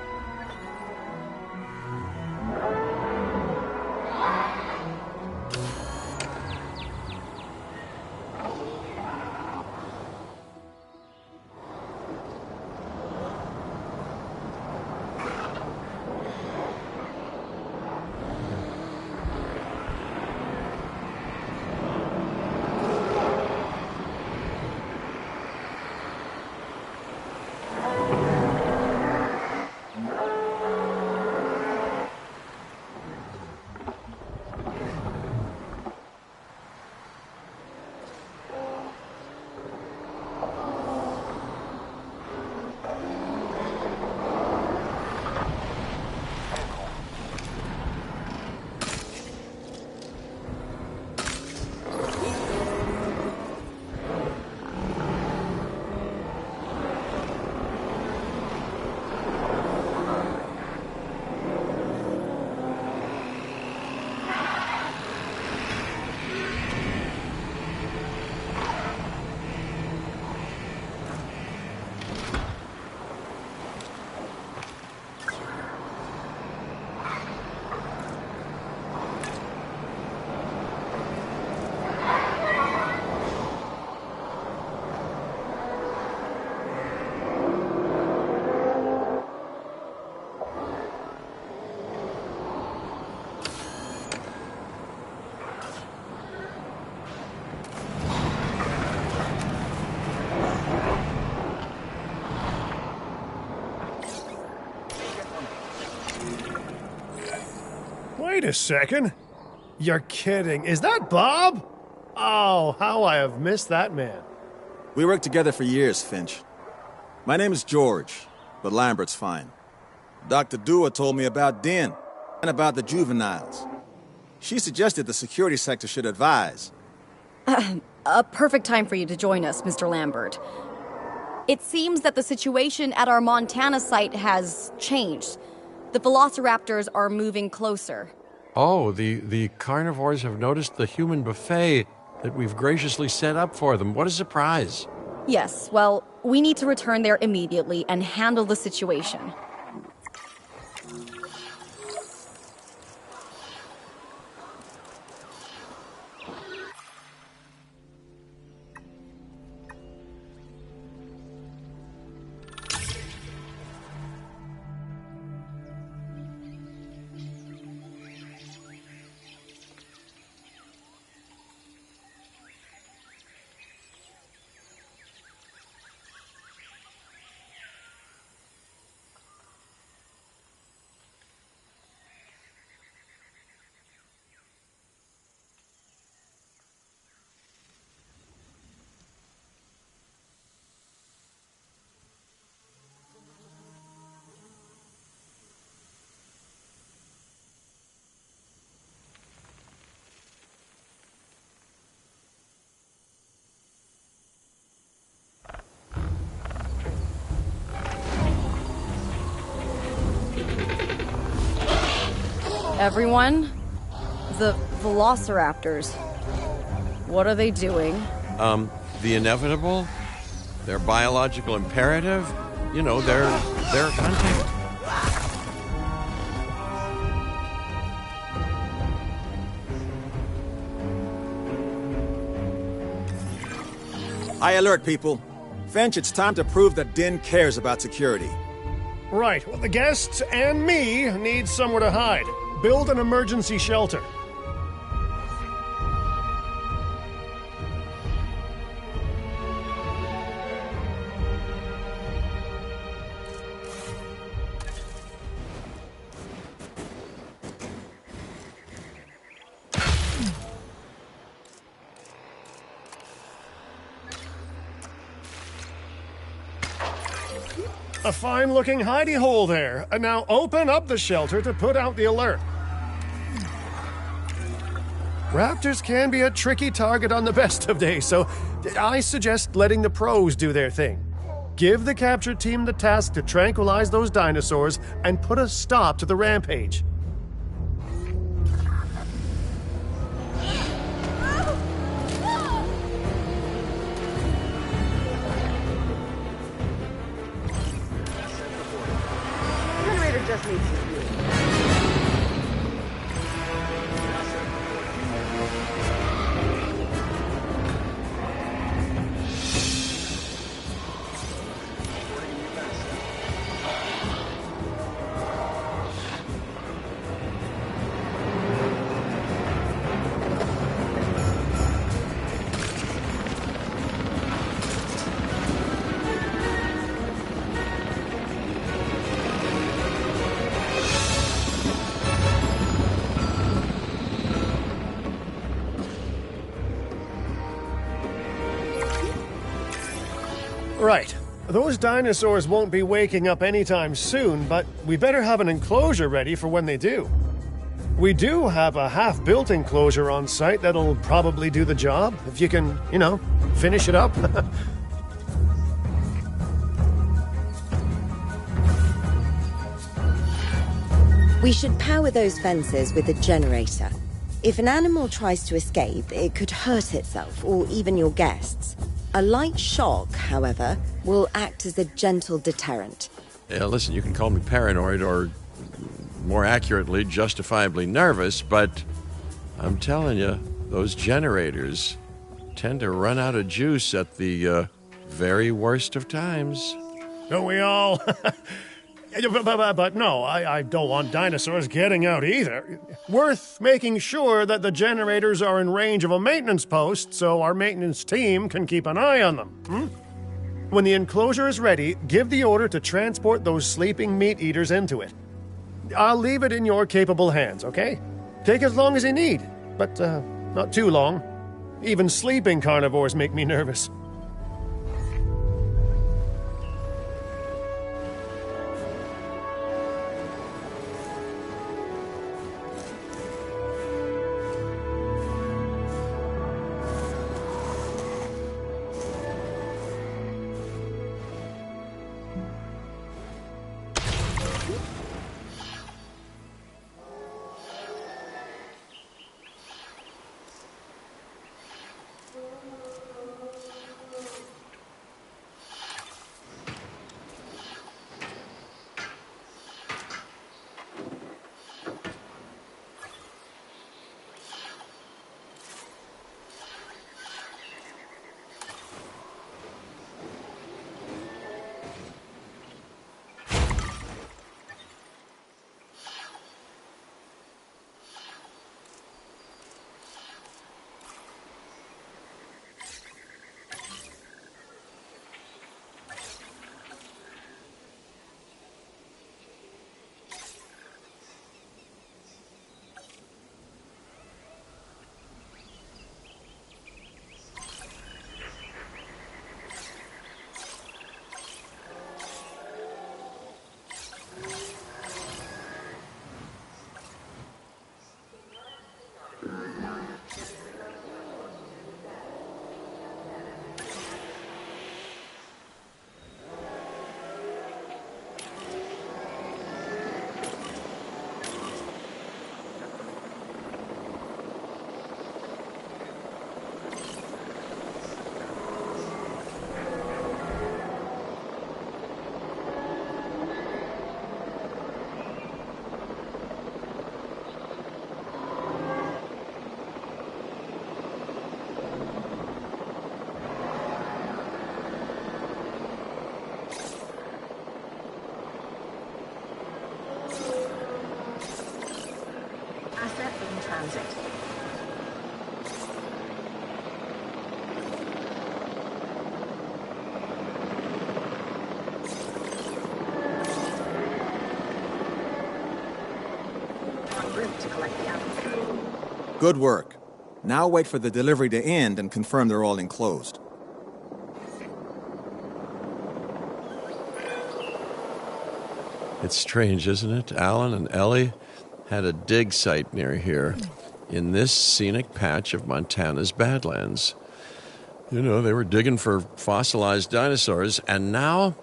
Wait a second. You're kidding. Is that Bob? Oh, how I have missed that man. We worked together for years, Finch. My name is George, but Lambert's fine. Dr. Dua told me about Din and about the juveniles. She suggested the security sector should advise. A perfect time for you to join us, Mr. Lambert. It seems that the situation at our Montana site has changed. The velociraptors are moving closer. Oh, the carnivores have noticed the human buffet that we've graciously set up for them. What a surprise. Yes, well, we need to return there immediately and handle the situation. Everyone, the velociraptors, what are they doing? The inevitable, their biological imperative, they're hunting. I alert people. Finch, it's time to prove that Din cares about security. Right, well, the guests and me need somewhere to hide. Build an emergency shelter. A fine-looking hidey hole there. Now open up the shelter to put out the alert. Raptors can be a tricky target on the best of days, so I suggest letting the pros do their thing. Give the capture team the task to tranquilize those dinosaurs and put a stop to the rampage. just needs some fuel. Right. Those dinosaurs won't be waking up anytime soon, but we better have an enclosure ready for when they do. We do have a half-built enclosure on site that'll probably do the job, if you can, finish it up. We should power those fences with a generator. If an animal tries to escape, it could hurt itself, or even your guests. A light shock, however, will act as a gentle deterrent. Yeah, listen, you can call me paranoid or, more accurately, justifiably nervous, but I'm telling you, those generators tend to run out of juice at the very worst of times. Don't we all? But no, I don't want dinosaurs getting out either. Worth making sure that the generators are in range of a maintenance post so our maintenance team can keep an eye on them. When the enclosure is ready, give the order to transport those sleeping meat eaters into it. I'll leave it in your capable hands, okay? Take as long as you need, but not too long. Even sleeping carnivores make me nervous. Asset in transit. En route to collect the apples. Good work. Now wait for the delivery to end and confirm they're all enclosed. It's strange, isn't it? Alan and Ellie had a dig site near here in this scenic patch of Montana's Badlands. You know, they were digging for fossilized dinosaurs, and now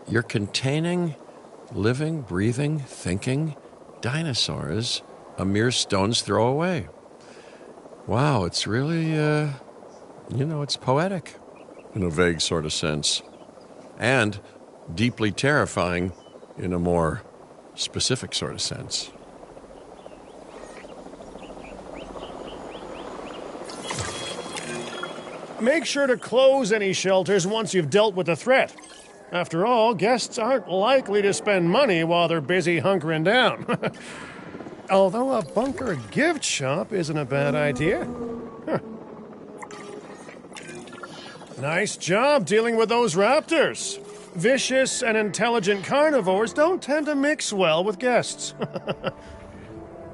you're containing living, breathing, thinking dinosaurs a mere stone's throw away. Wow, it's really, it's poetic in a vague sort of sense. And deeply terrifying in a more specific sort of sense. Make sure to close any shelters once you've dealt with the threat. After all, guests aren't likely to spend money while they're busy hunkering down. Although a bunker gift shop isn't a bad idea. Huh. Nice job dealing with those raptors. Vicious and intelligent carnivores don't tend to mix well with guests.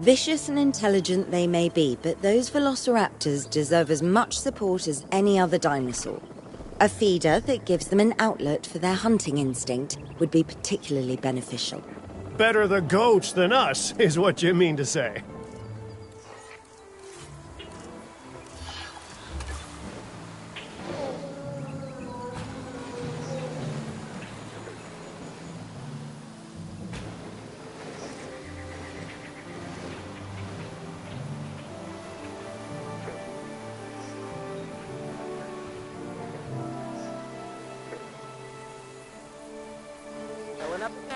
Vicious and intelligent they may be, but those velociraptors deserve as much support as any other dinosaur. A feeder that gives them an outlet for their hunting instinct would be particularly beneficial. Better the goats than us, is what you mean to say. Filling up the